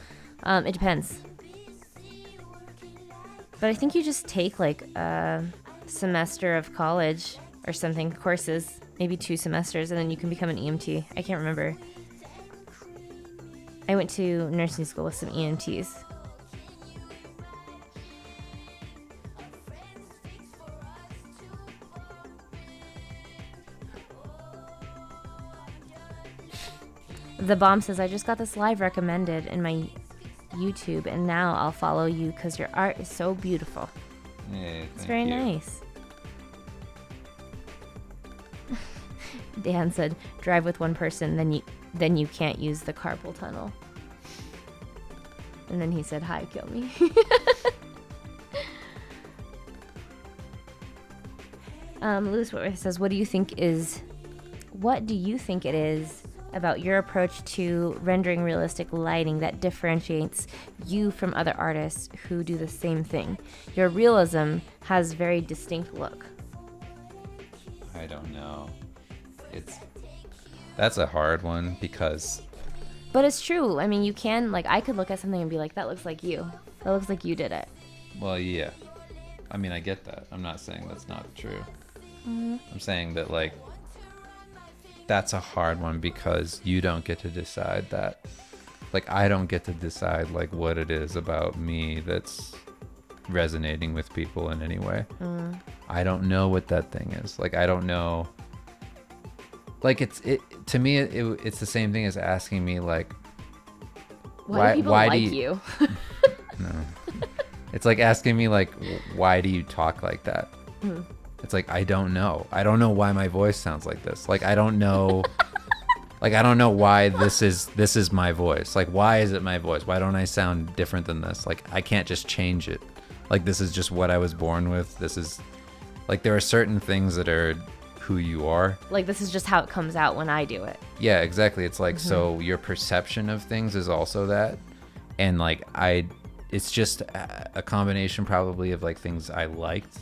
It depends. But I think you just take like a semester of college or something, courses, maybe 2 semesters, and then you can become an EMT. I can't remember. I went to nursing school with some EMTs. The Bomb says, I just got this live recommended in my YouTube, and now I'll follow you because your art is so beautiful. Yeah, it's very nice. Dan said, drive with one person, then you can't use the carpal tunnel. And then he said, hi, kill me. Lewis Whitworth says, what do you think it is about your approach to rendering realistic lighting that differentiates you from other artists who do the same thing? Your realism has very distinct look. I don't know. That's a hard one because... But it's true. I mean, you can, like, I could look at something and be like, that looks like you. That looks like you did it. Well, yeah. I mean, I get that. I'm not saying that's not true. I'm saying that, like, that's a hard one because you don't get to decide that. Like, I don't get to decide, like, what it is about me that's resonating with people in any way. I don't know what that thing is. Like, I don't know. Like, it's to me, it's the same thing as asking me, like, why do people like you? No. It's like asking me, like, why do you talk like that? It's like, I don't know. I don't know why my voice sounds like this. Like, I don't know. Like, I don't know why this is my voice. Like, why is it my voice? Why don't I sound different than this? Like, I can't just change it. Like, this is just what I was born with. This is, like, there are certain things that are who you are. Like, this is just how it comes out when I do it. Yeah, exactly. It's like, so your perception of things is also that. And, like, it's just a combination probably of, like, things I liked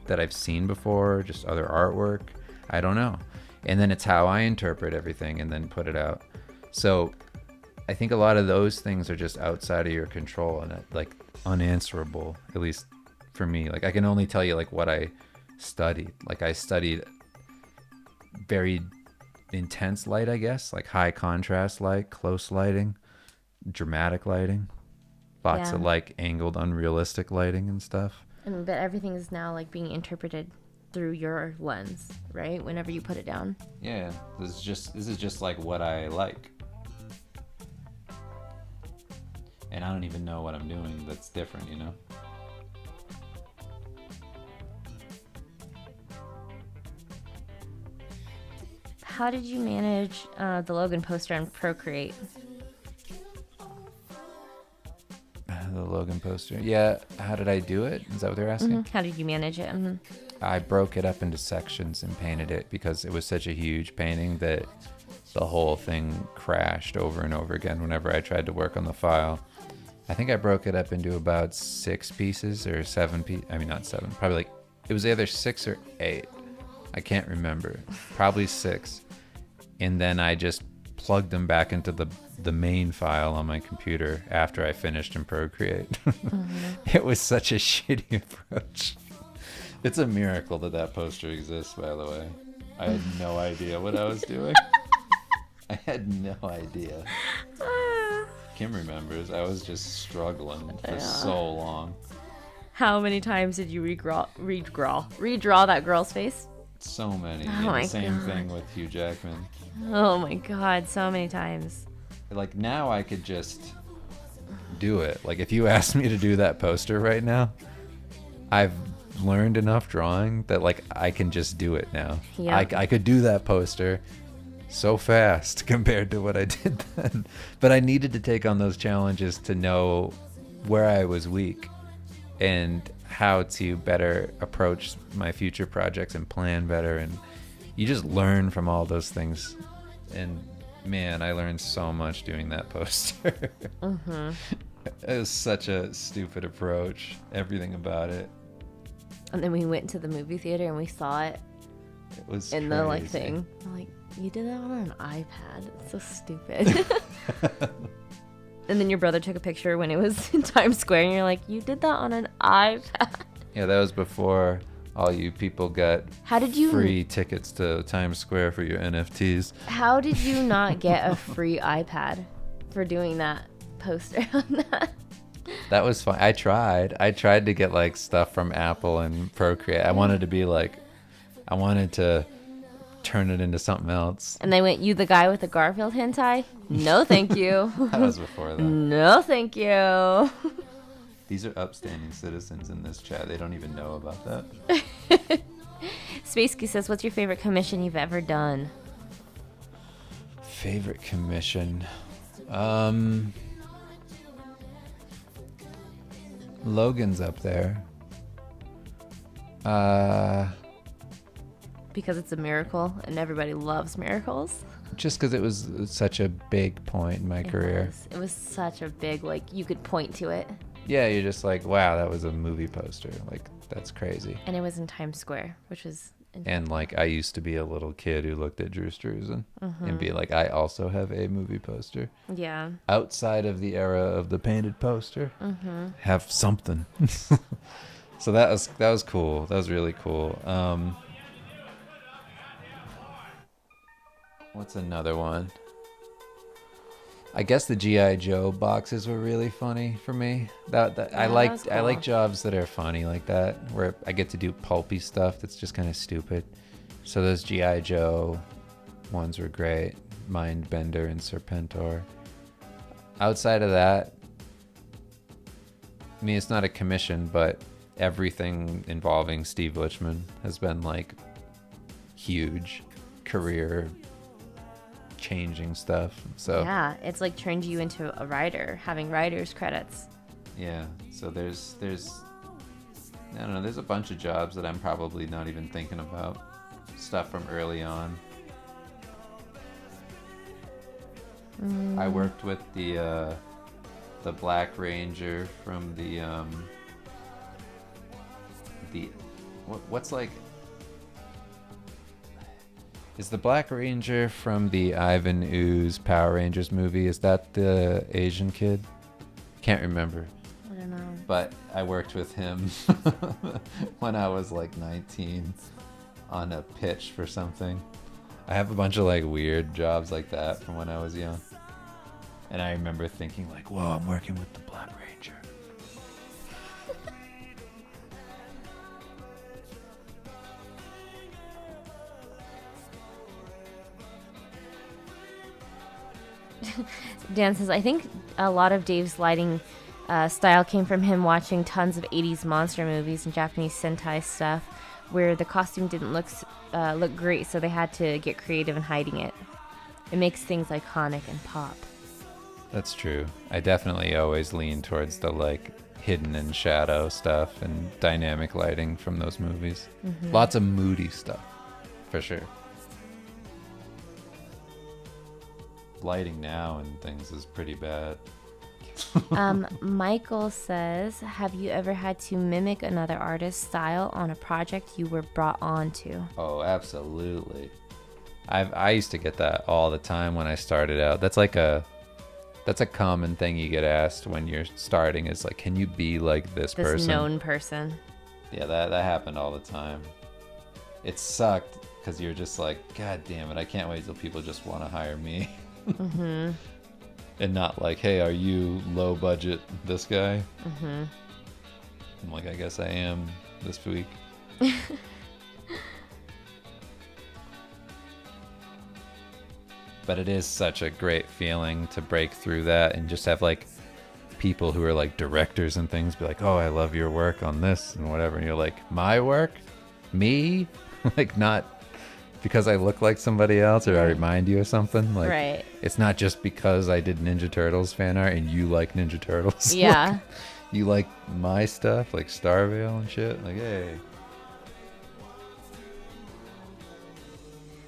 that I've seen before, just other artwork. I don't know. And then it's how I interpret everything and then put it out. So I think a lot of those things are just outside of your control and, like, unanswerable, at least for me. Like, I can only tell you, like, what I studied. Like, I studied very intense light, I guess, like high contrast light, close lighting, dramatic lighting, lots of, like, angled, unrealistic lighting and stuff. But everything is now, like, being interpreted through your lens, right? Whenever you put it down. Yeah, this is just like what I like. And I don't even know what I'm doing that's different, you know? How did you manage the Logan poster on Procreate? The Logan poster. Yeah, how did I do it? Is that what they're asking? How did you manage it? I broke it up into sections and painted it because it was such a huge painting that the whole thing crashed over and over again whenever I tried to work on the file. I think I broke it up into about 6 pieces or 7 pieces. I mean, not 7. Probably, like, it was either 6 or 8. I can't remember. Probably 6. And then I just plugged them back into the main file on my computer after I finished in Procreate. It was such a shitty approach. It's a miracle that poster exists, by the way. I had no idea what I was doing. I had no idea. Kim remembers. I was just struggling for so long. How many times did you redraw that girl's face? So many. Oh my same God. thing with Hugh Jackman. Oh my God, so many times. Like, now I could just do it. Like, if you asked me to do that poster right now, I've learned enough drawing that, like, I can just do it now. Yep. I could do that poster so fast compared to what I did then. But I needed to take on those challenges to know where I was weak and how to better approach my future projects and plan better. And you just learn from all those things. And man, I learned so much doing that poster. It was such a stupid approach, everything about it. And then we went to the movie theater and we saw it. It was in crazy. the, like, thing. I'm like, you did that on an iPad. It's so stupid. And then your brother took a picture when it was in Times Square, and you're like, you did that on an iPad. Yeah, that was before all you people got free tickets to Times Square for your NFTs. How did you not get a free iPad for doing that poster on that? That was fun. I tried to get, like, stuff from Apple and Procreate. I wanted to turn it into something else. And they went, you the guy with the Garfield hentai? No, thank you. That was before that. No, thank you. These are upstanding citizens in this chat. They don't even know about that. Spacey says, what's your favorite commission you've ever done? Favorite commission? Logan's up there. Because it's a miracle and everybody loves miracles. Just because it was such a big point in my career. It was such a big, like, you could point to it. Yeah, you're just like, wow, that was a movie poster. Like, that's crazy. And it was in Times Square, which was And like I used to be a little kid who looked at Drew Struzan and be like, I also have a movie poster. Yeah. Outside of the era of the painted poster, have something. So that was cool. That was really cool. What's another one? I guess the G.I. Joe boxes were really funny for me. I like jobs that are funny like that, where I get to do pulpy stuff that's just kind of stupid. So those G.I. Joe ones were great. Mindbender and Serpentor. Outside of that, I mean, it's not a commission, but everything involving Steve Lichman has been like huge career changing stuff. So yeah, it's like turned you into a writer, having writer's credits. Yeah, so there's I don't know, there's a bunch of jobs that I'm probably not even thinking about. Stuff from early on. I worked with the Black Ranger from what's like, is the Black Ranger from the Ivan Ooze Power Rangers movie, is that the Asian kid? Can't remember. I don't know. But I worked with him when I was like 19 on a pitch for something. I have a bunch of like weird jobs like that from when I was young. And I remember thinking like, whoa, I'm working with the Black Ranger. Dan says, I think a lot of Dave's lighting style came from him watching tons of 80s monster movies and Japanese Sentai stuff where the costume didn't look great, so they had to get creative in hiding it. It makes things iconic and pop. That's true. I definitely always lean towards the like hidden in shadow stuff and dynamic lighting from those movies. Lots of moody stuff, for sure. Lighting now and things is pretty bad. Michael says, have you ever had to mimic another artist's style on a project you were brought on to? Oh, absolutely. I used to get that all the time when I started out. That's a common thing you get asked when you're starting, is like, can you be like this person? This known person. Yeah, that happened all the time. It sucked because you're just like, God damn it, I can't wait till people just want to hire me. And not like, hey, are you low budget this guy? I'm like, I guess I am this week. But it is such a great feeling to break through that and just have like people who are like directors and things be like, oh, I love your work on this and whatever. And you're like, my work? Me? Like, not because I look like somebody else or I remind you of something. Like, right. It's not just because I did Ninja Turtles fan art and you like Ninja Turtles. Yeah. Like, you like my stuff, like Starvale and shit. Like, hey.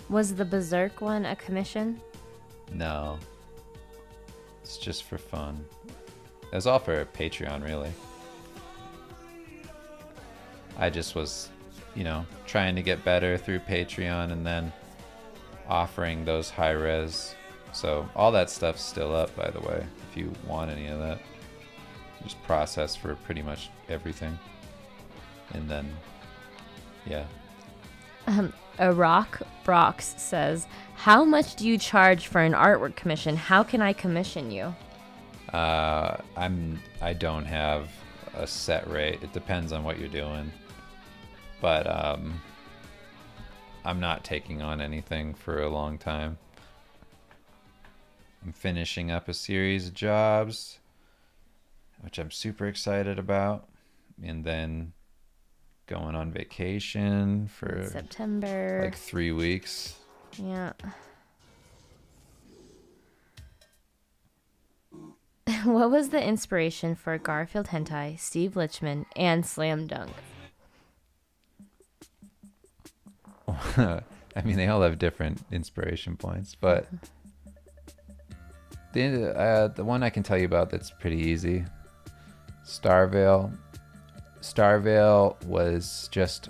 Was the Berserk one a commission? No. It's just for fun. It was all for Patreon, really. I just was, trying to get better through Patreon and then offering those high res. So all that stuff's still up, by the way, if you want any of that. Just process for pretty much everything. And then, yeah. Rock Brox says, how much do you charge for an artwork commission? How can I commission you? I don't have a set rate. It depends on what you're doing. But I'm not taking on anything for a long time. I'm finishing up a series of jobs, which I'm super excited about. And then going on vacation for September, like 3 weeks. Yeah. What was the inspiration for Garfield Hentai, Steve Lichman, and Slam Dunk? I mean, they all have different inspiration points, but the one I can tell you about that's pretty easy, Starvale was just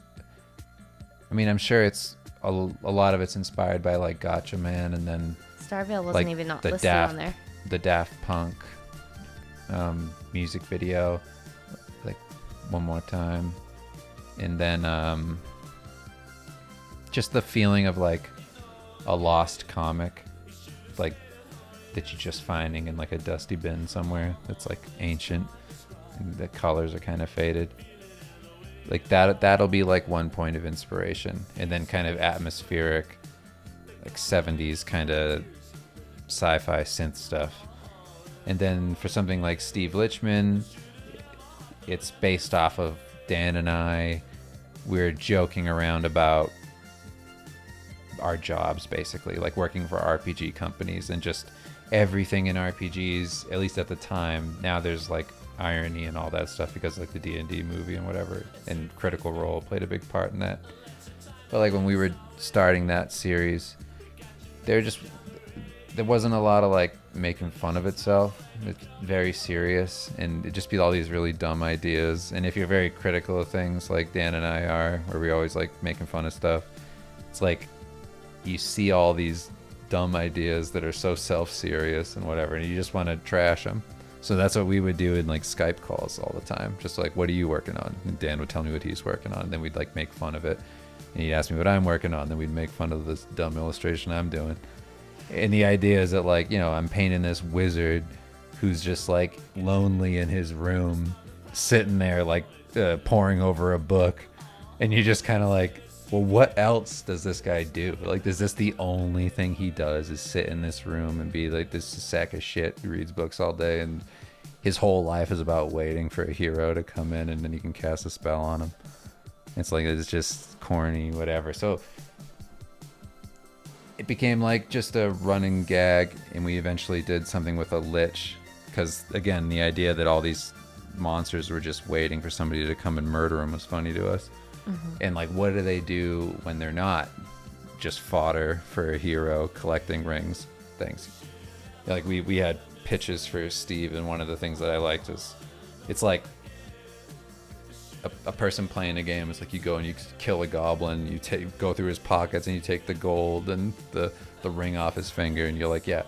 I mean, I'm sure it's a lot of it's inspired by like Gotcha Man, and then Starville wasn't like even the listed Daft, on there. the Daft Punk music video, like One More Time, and then just the feeling of like a lost comic, like that you're just finding in like a dusty bin somewhere that's like ancient, and the colors are kind of faded. Like that'll be like one point of inspiration, and then kind of atmospheric, like 70s kind of sci-fi synth stuff. And then for something like Steve Lichman, it's based off of Dan and I. We're joking around about our jobs, basically, like working for RPG companies, and just everything in RPGs, at least at the time. Now there's like irony and all that stuff because like the D&D movie and whatever, and Critical Role played a big part in that. But like when we were starting that series, there wasn't a lot of like making fun of itself. It's very serious, and it'd just be all these really dumb ideas. And if you're very critical of things like Dan and I are, where we always like making fun of stuff, it's like you see all these dumb ideas that are so self-serious and whatever, and you just want to trash them. So that's what we would do in like Skype calls all the time. Just like, what are you working on? And Dan would tell me what he's working on, and then we'd like make fun of it. And he'd ask me what I'm working on, then we'd make fun of this dumb illustration I'm doing. And the idea is that like, you know, I'm painting this wizard who's just like lonely in his room, sitting there like poring over a book, and you just kind of like, well, what else does this guy do? Like, is this the only thing he does, is sit in this room and be like this sack of shit who reads books all day, and his whole life is about waiting for a hero to come in and then he can cast a spell on him. It's like, it's just corny, whatever. So it became like just a running gag, and we eventually did something with a lich, because again, the idea that all these monsters were just waiting for somebody to come and murder them was funny to us. Mm-hmm. And like, what do they do when they're not just fodder for a hero collecting rings things? Like we had pitches for Steve, and one of the things that I liked is, it's like a person playing a game. It's like you go and you kill a goblin, you go through his pockets and you take the gold and the ring off his finger, and you're like, yeah,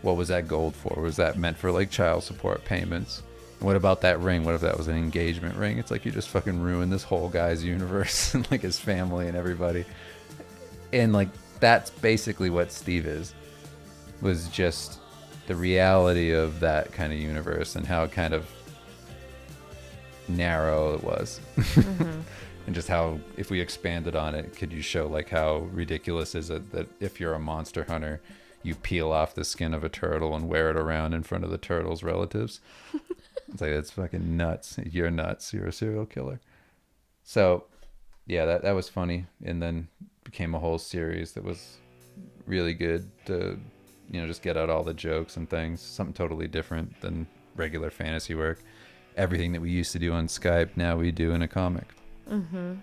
what was that gold for? Was that meant for like child support payments? What about that ring? What if that was an engagement ring? It's like you just fucking ruined this whole guy's universe and like his family and everybody. And like, that's basically what Steve was just the reality of that kind of universe, and how kind of narrow it was. Mm-hmm. And just how, if we expanded on it, could you show like how ridiculous is it that if you're a monster hunter, you peel off the skin of a turtle and wear it around in front of the turtle's relatives? It's like, that's fucking nuts. You're nuts. You're a serial killer. So yeah, that was funny, and then became a whole series that was really good to, you know, just get out all the jokes and things. Something totally different than regular fantasy work. Everything that we used to do on Skype, now we do in a comic. Mm-hmm.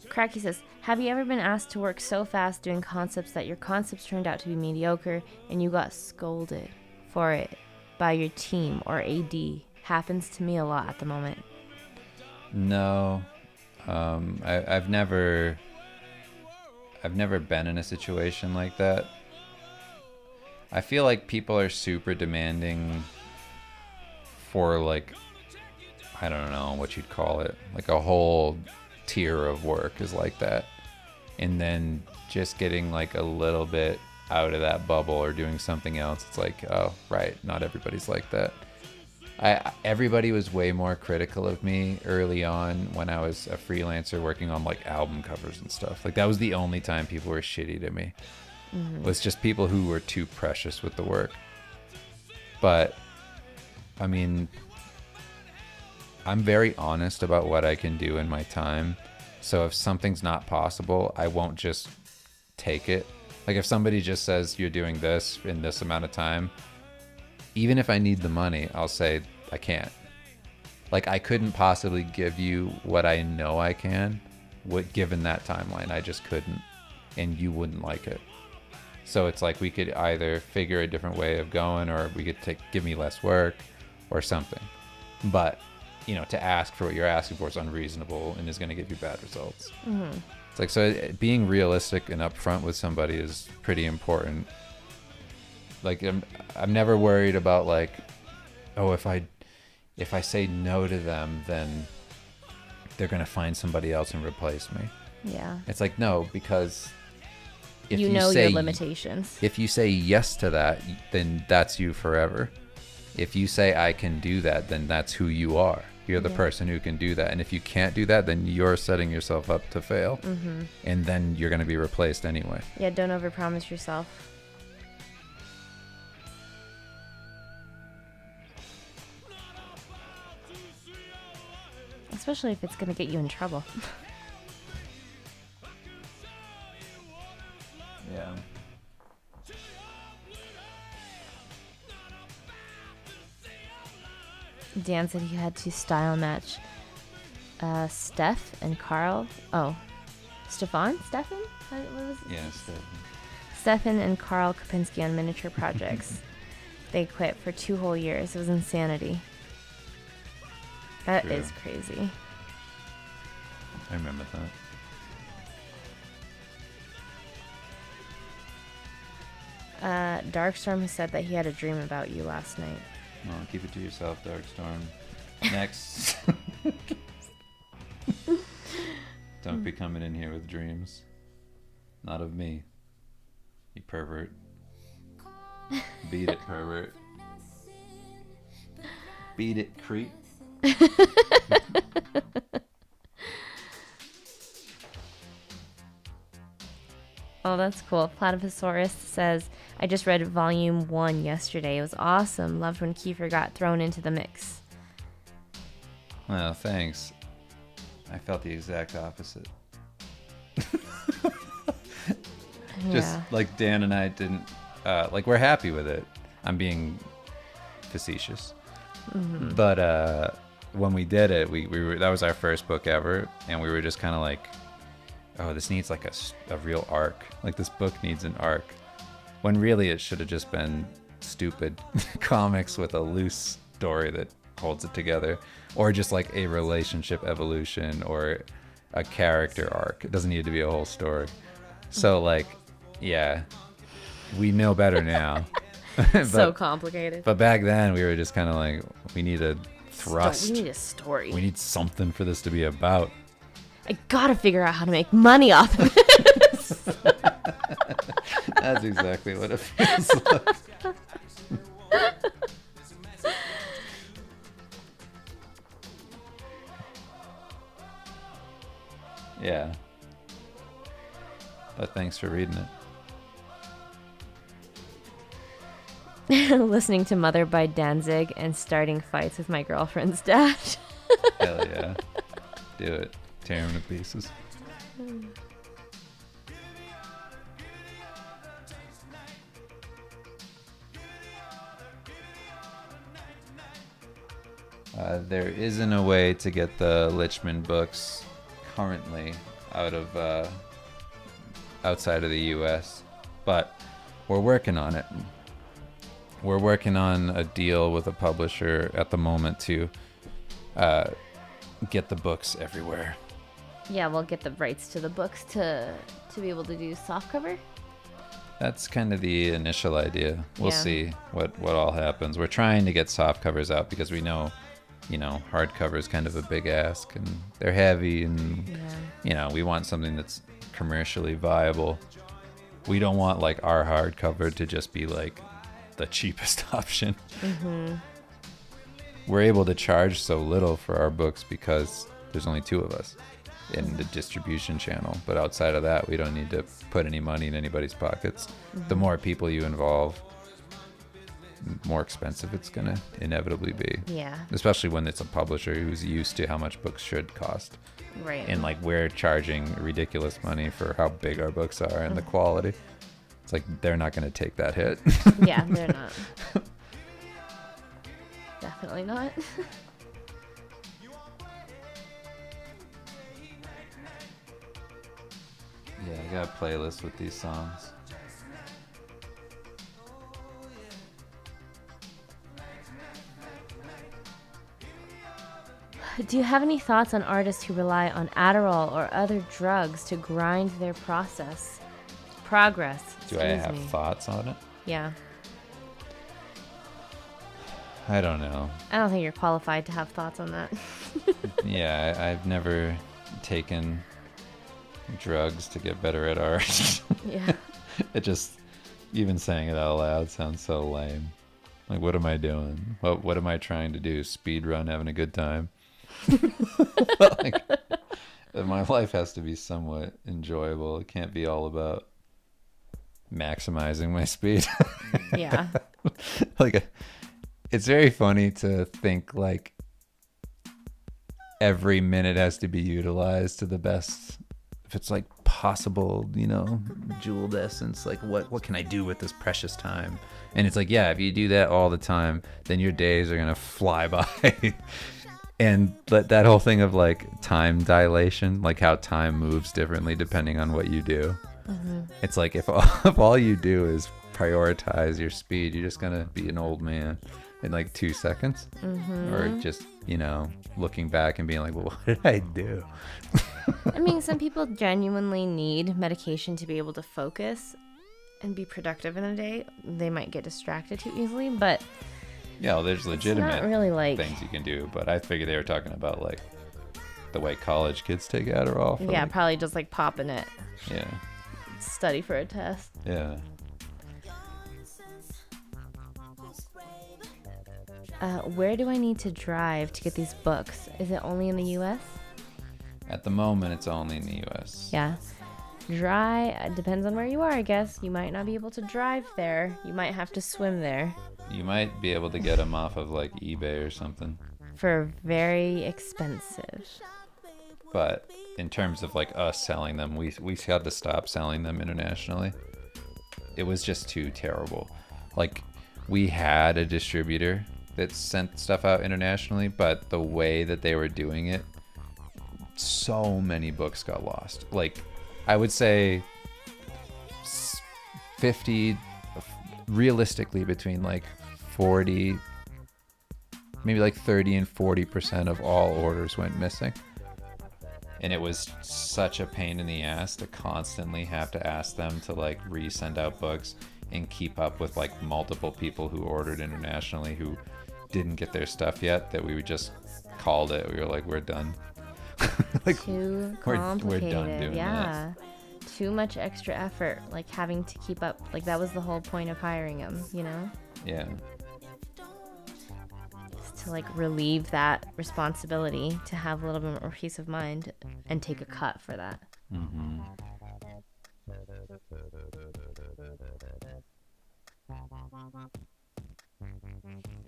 Cracky says, have you ever been asked to work so fast doing concepts that your concepts turned out to be mediocre and you got scolded for it by your team or AD? Happens to me a lot at the moment. No. I've never been in a situation like that. I feel like people are super demanding for like, I don't know what you'd call it, like a whole tier of work is like that. And then just getting like a little bit out of that bubble or doing something else, it's like, oh, right, not everybody's like that. Everybody was way more critical of me early on when I was a freelancer working on like album covers and stuff. Like, that was the only time people were shitty to me. Mm-hmm. Was just people who were too precious with the work. But I mean, I'm very honest about what I can do in my time. So if something's not possible, I won't just take it. Like, if somebody just says you're doing this in this amount of time, even if I need the money, I'll say I can't. Like, I couldn't possibly give you what I know I can, given that timeline. I just couldn't, and you wouldn't like it. So it's like we could either figure a different way of going, or we could give me less work or something. But, to ask for what you're asking for is unreasonable and is going to give you bad results. Mm-hmm. It's like, so being realistic and upfront with somebody is pretty important. Like, I'm never worried about like, oh, if I say no to them, then they're going to find somebody else and replace me. Yeah. It's like, no, because if you know your limitations. If you say yes to that, then that's you forever. If you say I can do that, then that's who you are. You're the person who can do that. And if you can't do that, then you're setting yourself up to fail. Mm-hmm. And then you're going to be replaced anyway. Yeah, don't overpromise yourself. Especially if it's going to get you in trouble. Yeah. Dan said he had to style match Steph and Carl. Oh, Stefan? Stefan? What was it? Yeah, Stefan and Carl Kopinski on miniature projects. They quit for 2 whole years. It was insanity. That True. is crazy. I remember that. Darkstorm has said that he had a dream about you last night. Well, keep it to yourself, Darkstorm. Next. Don't be coming in here with dreams. Not of me. You pervert. Beat it, pervert. Beat it, creep. Oh, that's cool. Platypusaurus says, I just read volume 1 yesterday. It was awesome. Loved when Kiefer got thrown into the mix. Well, thanks. I felt the exact opposite. Just like Dan and I didn't, we're happy with it. I'm being facetious. Mm-hmm. But when we did it, we were, that was our first book ever. And we were just kind of like, oh, this needs like a real arc. Like this book needs an arc. When really it should have just been stupid comics with a loose story that holds it together. Or just like a relationship evolution or a character arc. It doesn't need to be a whole story. So like, yeah, we know better now. So complicated. But back then we were just kind of like, we need a thrust. We need a story. We need something for this to be about. I gotta figure out how to make money off of this. That's exactly what it feels like. Yeah. But thanks for reading it. Listening to Mother by Danzig and starting fights with my girlfriend's dad. Hell yeah. Do it. Tear him to pieces. There isn't a way to get the Lichman books currently outside of the U.S., but we're working on it. We're working on a deal with a publisher at the moment to get the books everywhere. Yeah, we'll get the rights to the books to be able to do softcover. That's kind of the initial idea. We'll see what all happens. We're trying to get soft covers out because we know, hardcover is kind of a big ask and they're heavy and, we want something that's commercially viable. We don't want like our hardcover to just be like the cheapest option. Mm-hmm. We're able to charge so little for our books because there's only 2 of us in the distribution channel. But outside of that, we don't need to put any money in anybody's pockets. Mm-hmm. The more people you involve, more expensive it's going to inevitably be. Yeah. Especially when it's a publisher who's used to how much books should cost. Right. And like we're charging ridiculous money for how big our books are and the quality. It's like they're not going to take that hit. Yeah, they're not. Definitely not. Yeah, I got a playlist with these songs. Do you have any thoughts on artists who rely on Adderall or other drugs to grind their progress? Do I have thoughts on it? Yeah. I don't know. I don't think you're qualified to have thoughts on that. Yeah, I've never taken drugs to get better at art. Yeah. It just, even saying it out loud sounds so lame. Like, what am I doing? What am I trying to do? Speed run, having a good time? Like, my life has to be somewhat enjoyable. It can't be all about maximizing my speed. Yeah. Like, it's very funny to think like every minute has to be utilized to the best, if it's like possible, you know, jeweled essence. Like, what can I do with this precious time? And it's like, yeah, if you do that all the time, then your days are gonna fly by. And that whole thing of like time dilation, like how time moves differently depending on what you do. Mm-hmm. It's like if all you do is prioritize your speed, you're just gonna be an old man in like 2 seconds. Mm-hmm. Or just, you know, looking back and being like, well, what did I do? I mean, some people genuinely need medication to be able to focus and be productive in a day. They might get distracted too easily, but yeah, well, there's legitimate not really like things you can do. But I figured they were talking about like the way college kids take Adderall. Yeah, like, probably just like popping it. Yeah. Study for a test. Yeah. Where do I need to drive to get these books? Is it only in the U.S.? At the moment, it's only in the U.S. Yeah. Depends on where you are, I guess. You might not be able to drive there. You might have to swim there. You might be able to get them off of like eBay or something. For very expensive. But in terms of like us selling them, we had to stop selling them internationally. It was just too terrible. Like, we had a distributor that sent stuff out internationally, but the way that they were doing it, so many books got lost. Like, I would say 50, realistically between like 40, maybe like 30 and 40% of all orders went missing. And it was such a pain in the ass to constantly have to ask them to like resend out books and keep up with like multiple people who ordered internationally who didn't get their stuff yet, that we just called it. We were like, we're done. Like, too complicated. We're done doing yeah. That. Too much extra effort, like having to keep up. Like, that was the whole point of hiring them, you know? Yeah. To like relieve that responsibility, to have a little bit more peace of mind and take a cut for that. Mm-hmm.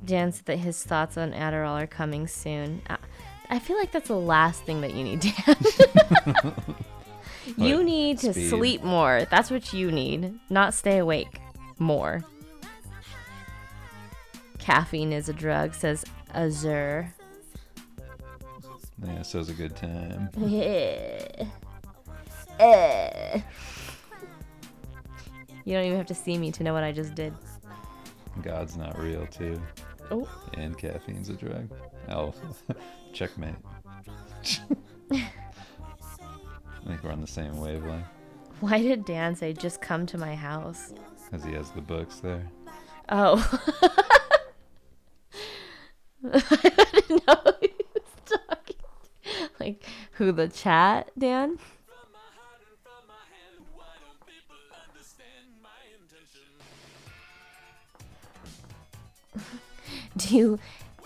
Dan said that his thoughts on Adderall are coming soon. I feel like that's the last thing that you need, Dan. You need to sleep more. That's what you need. Not stay awake more. Caffeine is a drug, says Azur. Yeah, so's a good time. You don't even have to see me to know what I just did. God's not real, too. Oh. And caffeine's a drug. Oh, checkmate. I think we're on the same wavelength. Why did Dan say, just come to my house? Because he has the books there. Oh. I didn't know who he was talking to. Like, who, the chat, Dan?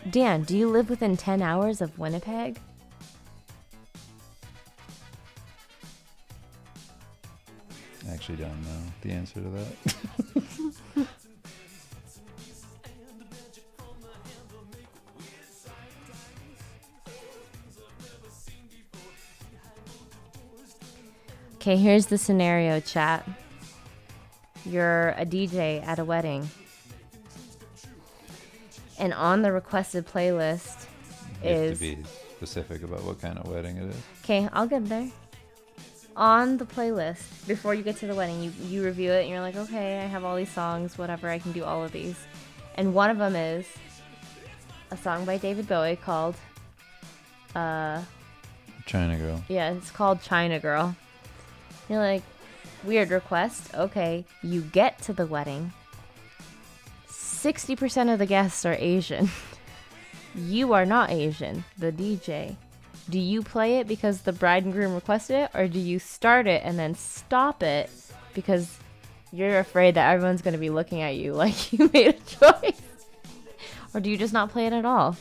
Dan, do you live within 10 hours of Winnipeg? I actually don't know the answer to that. Okay, here's the scenario, chat. You're a DJ at a wedding. And on the requested playlist you have to be specific about what kind of wedding it is. Okay, I'll get there. On the playlist, before you get to the wedding, you review it and you're like, okay, I have all these songs, whatever, I can do all of these. And one of them is a song by David Bowie called China girl. Yeah, it's called China Girl. You're like, weird request. Okay, you get to the wedding. 60% of the guests are Asian. You are not Asian, the DJ. Do you play it because the bride and groom requested it, or do you start it and then stop it because you're afraid that everyone's going to be looking at you like you made a choice? Or do you just not play it at all?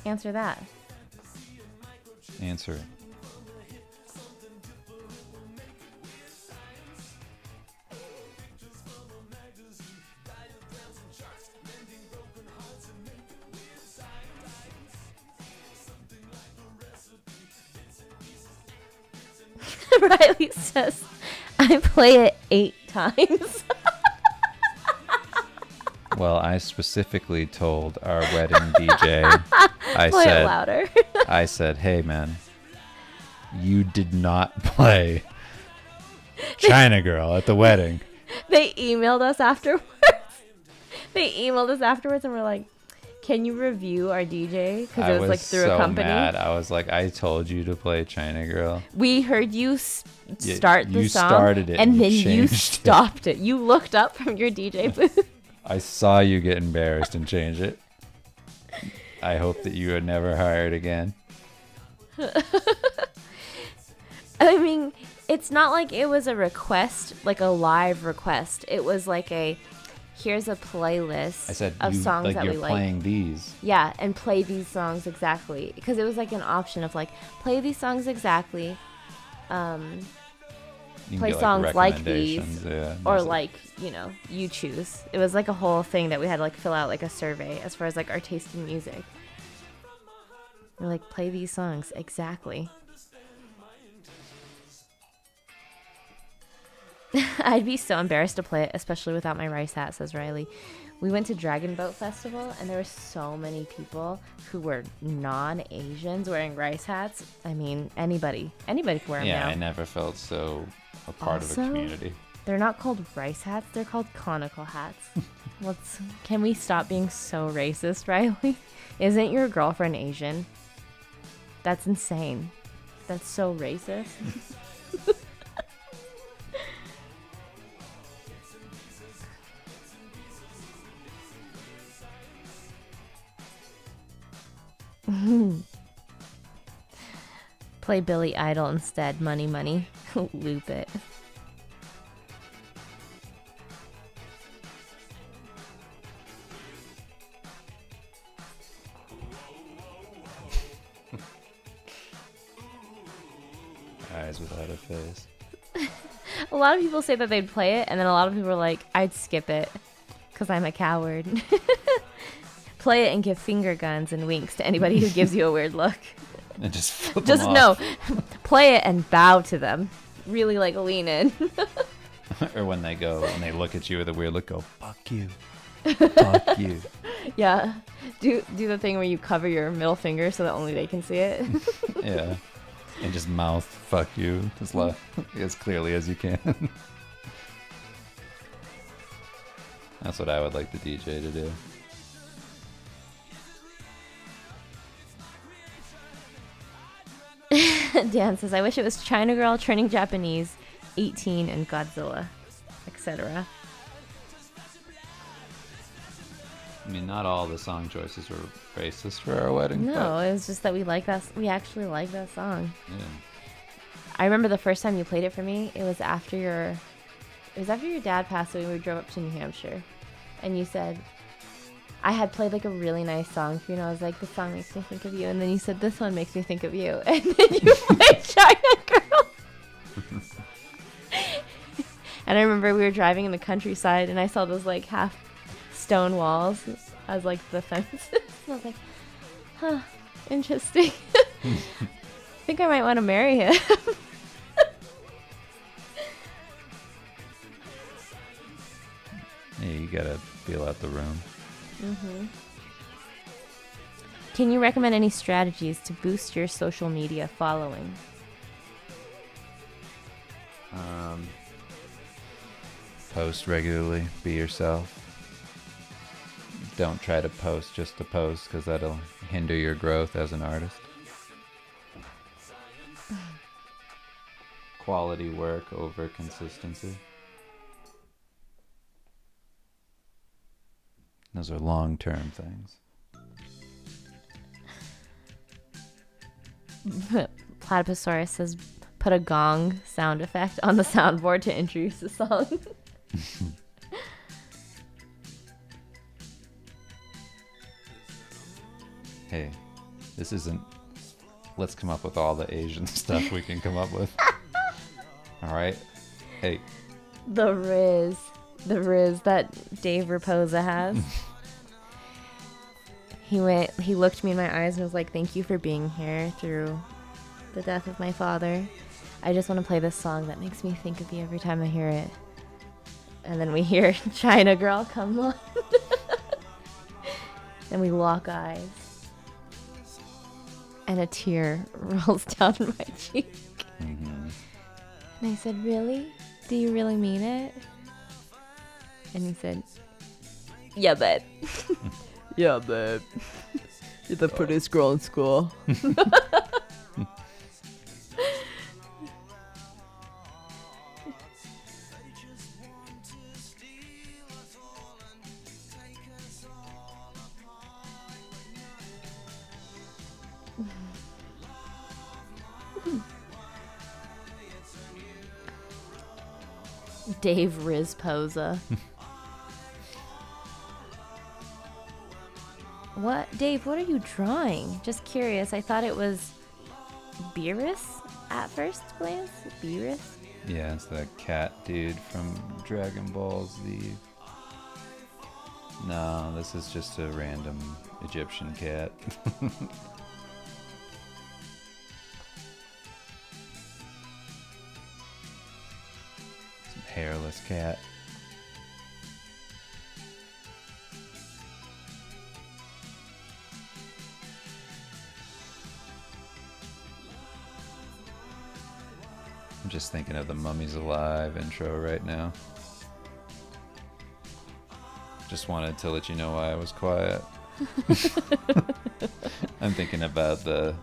Answer that. Answer. Riley says, I play it 8 times. Well, I specifically told our wedding DJ, Play it louder. I said, hey man, you did not play China Girl at the wedding. They emailed us afterwards. And we're like, can you review our DJ? Because it was like through a company. Mad. I was like, I told you to play China Girl. We heard you start the song. You started it and then you stopped it. You looked up from your DJ booth. I saw you get embarrassed and change it. I hope that you are never hired again. I mean, it's not like it was a request, like a live request. It was like here's a playlist of songs that we like. You're playing these. Yeah, and play these songs exactly. Because it was like an option of like, play these songs exactly. Play songs like these. Yeah, or like, you choose. It was like a whole thing that we had to like fill out like a survey as far as like our taste in music. We're like, play these songs exactly. I'd be so embarrassed to play it, especially without my rice hat, says Riley. We went to Dragon Boat Festival, and there were so many people who were non-Asians wearing rice hats. I mean, anybody could wear them now. Yeah, I never felt so a part of a community. They're not called rice hats; they're called conical hats. Can we stop being so racist, Riley? Isn't your girlfriend Asian? That's insane. That's so racist. Play Billy Idol instead. Money, money. Loop it. Eyes without a face. A lot of people say that they'd play it, and then a lot of people are like, I'd skip it because I'm a coward. Play it and give finger guns and winks to anybody who gives you a weird look. And just flip them off. No, play it and bow to them. Really like lean in. Or when they look at you with a weird look, go, fuck you. Fuck you. Yeah. Do the thing where you cover your middle finger so that only they can see it. Yeah. And just mouth fuck you as clearly as you can. That's what I would like the DJ to do. Dan says, I wish it was China Girl, Turning Japanese, 18, and Godzilla, etc. I mean, not all the song choices were racist for our wedding. No, it was just that we actually like that song. Yeah. I remember the first time you played it for me, it was after your dad passed away. We drove up to New Hampshire, and you said, I had played like a really nice song for you, and I was like, this song makes me think of you. And then you said, this one makes me think of you. And then you played China Girl. And I remember we were driving in the countryside, and I saw those like half stone walls as like the fences. And I was like, huh, interesting. I think I might want to marry him. Yeah, you gotta feel out the room. Mm-hmm. Can you recommend any strategies to boost your social media following? Post regularly. Be yourself. don't try to post just to post, because that'll hinder your growth as an artist. Quality work over consistency. Those are long-term things. Platypusaurus says, put a gong sound effect on the soundboard to introduce the song. Hey, this isn't... Let's come up with all the Asian stuff we can come up with. All right? Hey. The Riz that Dave Raposa has. He looked me in my eyes and was like, thank you for being here through the death of my father. I just want to play this song that makes me think of you every time I hear it. And then we hear China Girl come on. And we lock eyes. And a tear rolls down my cheek. Mm-hmm. And I said, really? Do you really mean it? And he said, yeah, babe. Yeah, babe. You're the prettiest girl in school. Dave Rizposa. What? Dave, what are you drawing? Just curious. I thought it was Beerus at first glance. Beerus? Yeah, it's that cat dude from Dragon Ball Z. No, this is just a random Egyptian cat. Some hairless cat. I'm just thinking of the Mummies Alive intro right now. Just wanted to let you know why I was quiet. I'm thinking about the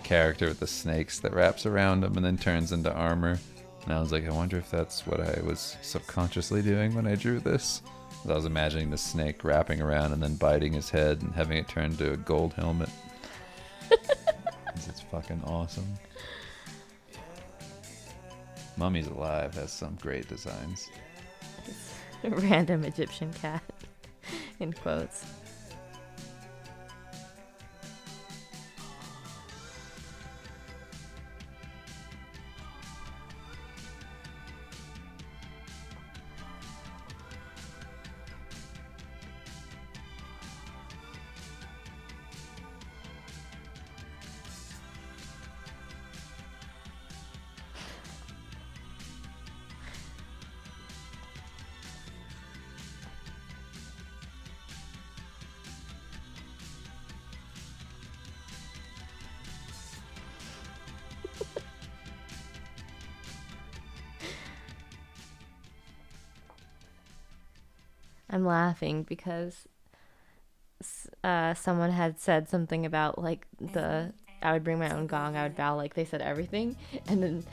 character with the snakes that wraps around him and then turns into armor. And I was like, I wonder if that's what I was subconsciously doing when I drew this. I was imagining the snake wrapping around and then biting his head and having it turn to a gold helmet. It's fucking awesome. Mummies Alive has some great designs. Random Egyptian cat. In quotes. I'm laughing because someone had said something about like I would bring my own gong, I would bow, like they said everything, and then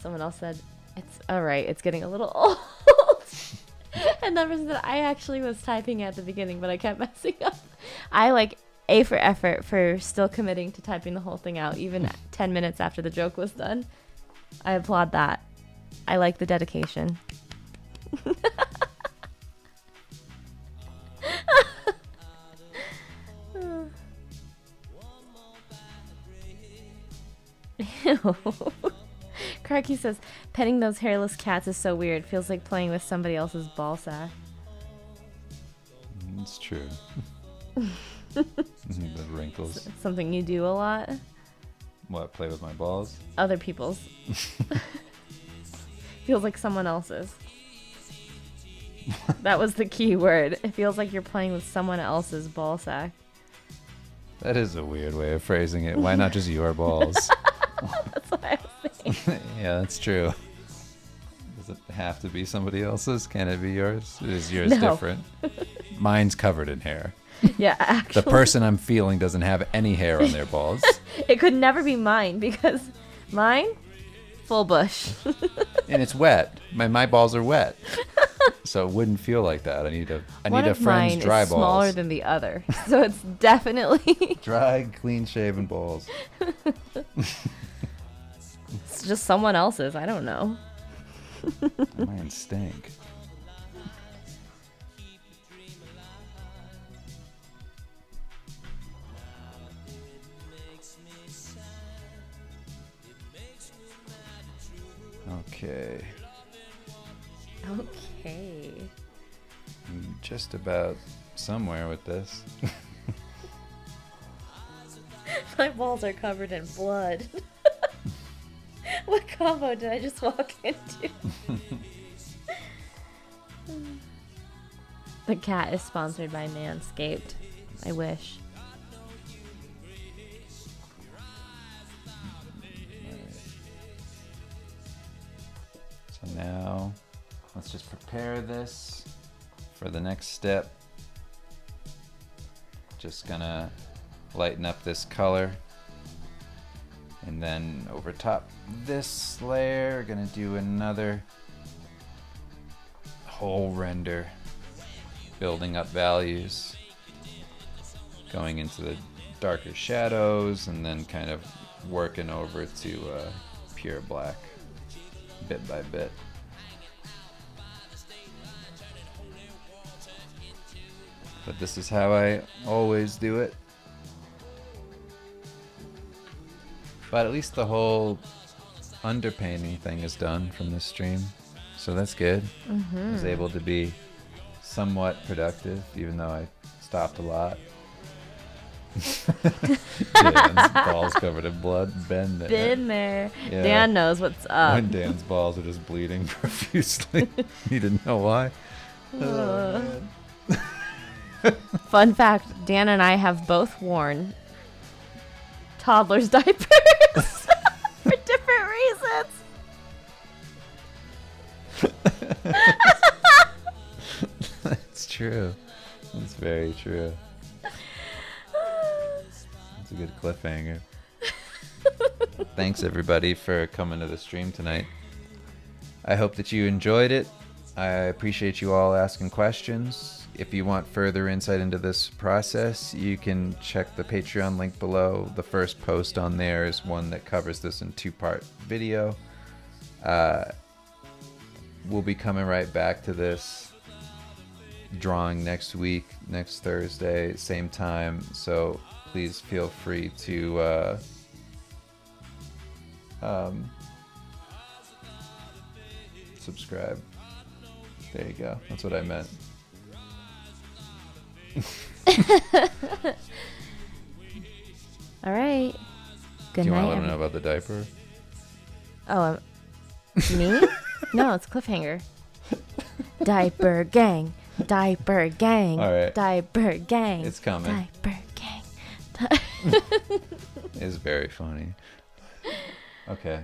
someone else said, it's alright, it's getting a little old. And that person said, I actually was typing at the beginning, but I kept messing up. I like A for effort for still committing to typing the whole thing out, even 10 minutes after the joke was done. I applaud that. I like the dedication. Ew. Crikey says, petting those hairless cats is so weird. Feels like playing with somebody else's ball sack. It's true. The wrinkles. Something you do a lot? What, play with my balls? Other people's. Feels like someone else's. That was the key word. It feels like you're playing with someone else's ball sack. That is a weird way of phrasing it. Why not just your balls? That's what I was saying. Yeah, that's true. Does it have to be somebody else's? Can it be yours? Is yours No. different? Mine's covered in hair. Yeah, actually. The person I'm feeling doesn't have any hair on their balls. It could never be mine because mine, full bush. And it's wet. My balls are wet. So it wouldn't feel like that. I need a friend's mine dry is balls. smaller than the other. So it's definitely Dry, clean shaven balls. it's just someone else's. I don't know. Mine stink. Okay. Okay. I'm just about somewhere with this. My balls are covered in blood. What combo did I just walk into? The cat is sponsored by Manscaped. I wish. So now, let's just prepare this for the next step. Just gonna lighten up this color. And then over top this layer, we're gonna do another whole render, building up values, going into the darker shadows, and then kind of working over to pure black, bit by bit. But this is how I always do it. But at least the whole underpainting thing is done from this stream. So that's good. I was able to be somewhat productive, even though I stopped a lot. Dan's balls covered in blood. Been there. Yeah. Dan knows what's up. When Dan's balls are just bleeding profusely. You didn't know why? Oh, Fun fact, Dan and I have both worn toddler's diapers for different reasons. That's true. That's very true. That's a good cliffhanger. Thanks everybody for coming to the stream tonight. I hope that you enjoyed it. I appreciate you all asking questions. If you want further insight into this process, you can check the Patreon link below. The first post on there is one that covers this in 2-part video. We'll be coming right back to this drawing next week, next Thursday, same time. So please feel free to subscribe. There you go. That's what I meant. All right. Good Do you night. want to let them know about the diaper? Oh, me? No, it's cliffhanger. Diaper gang. Diaper gang. All right. Diaper gang. It's coming. Diaper gang. It's very funny. Okay.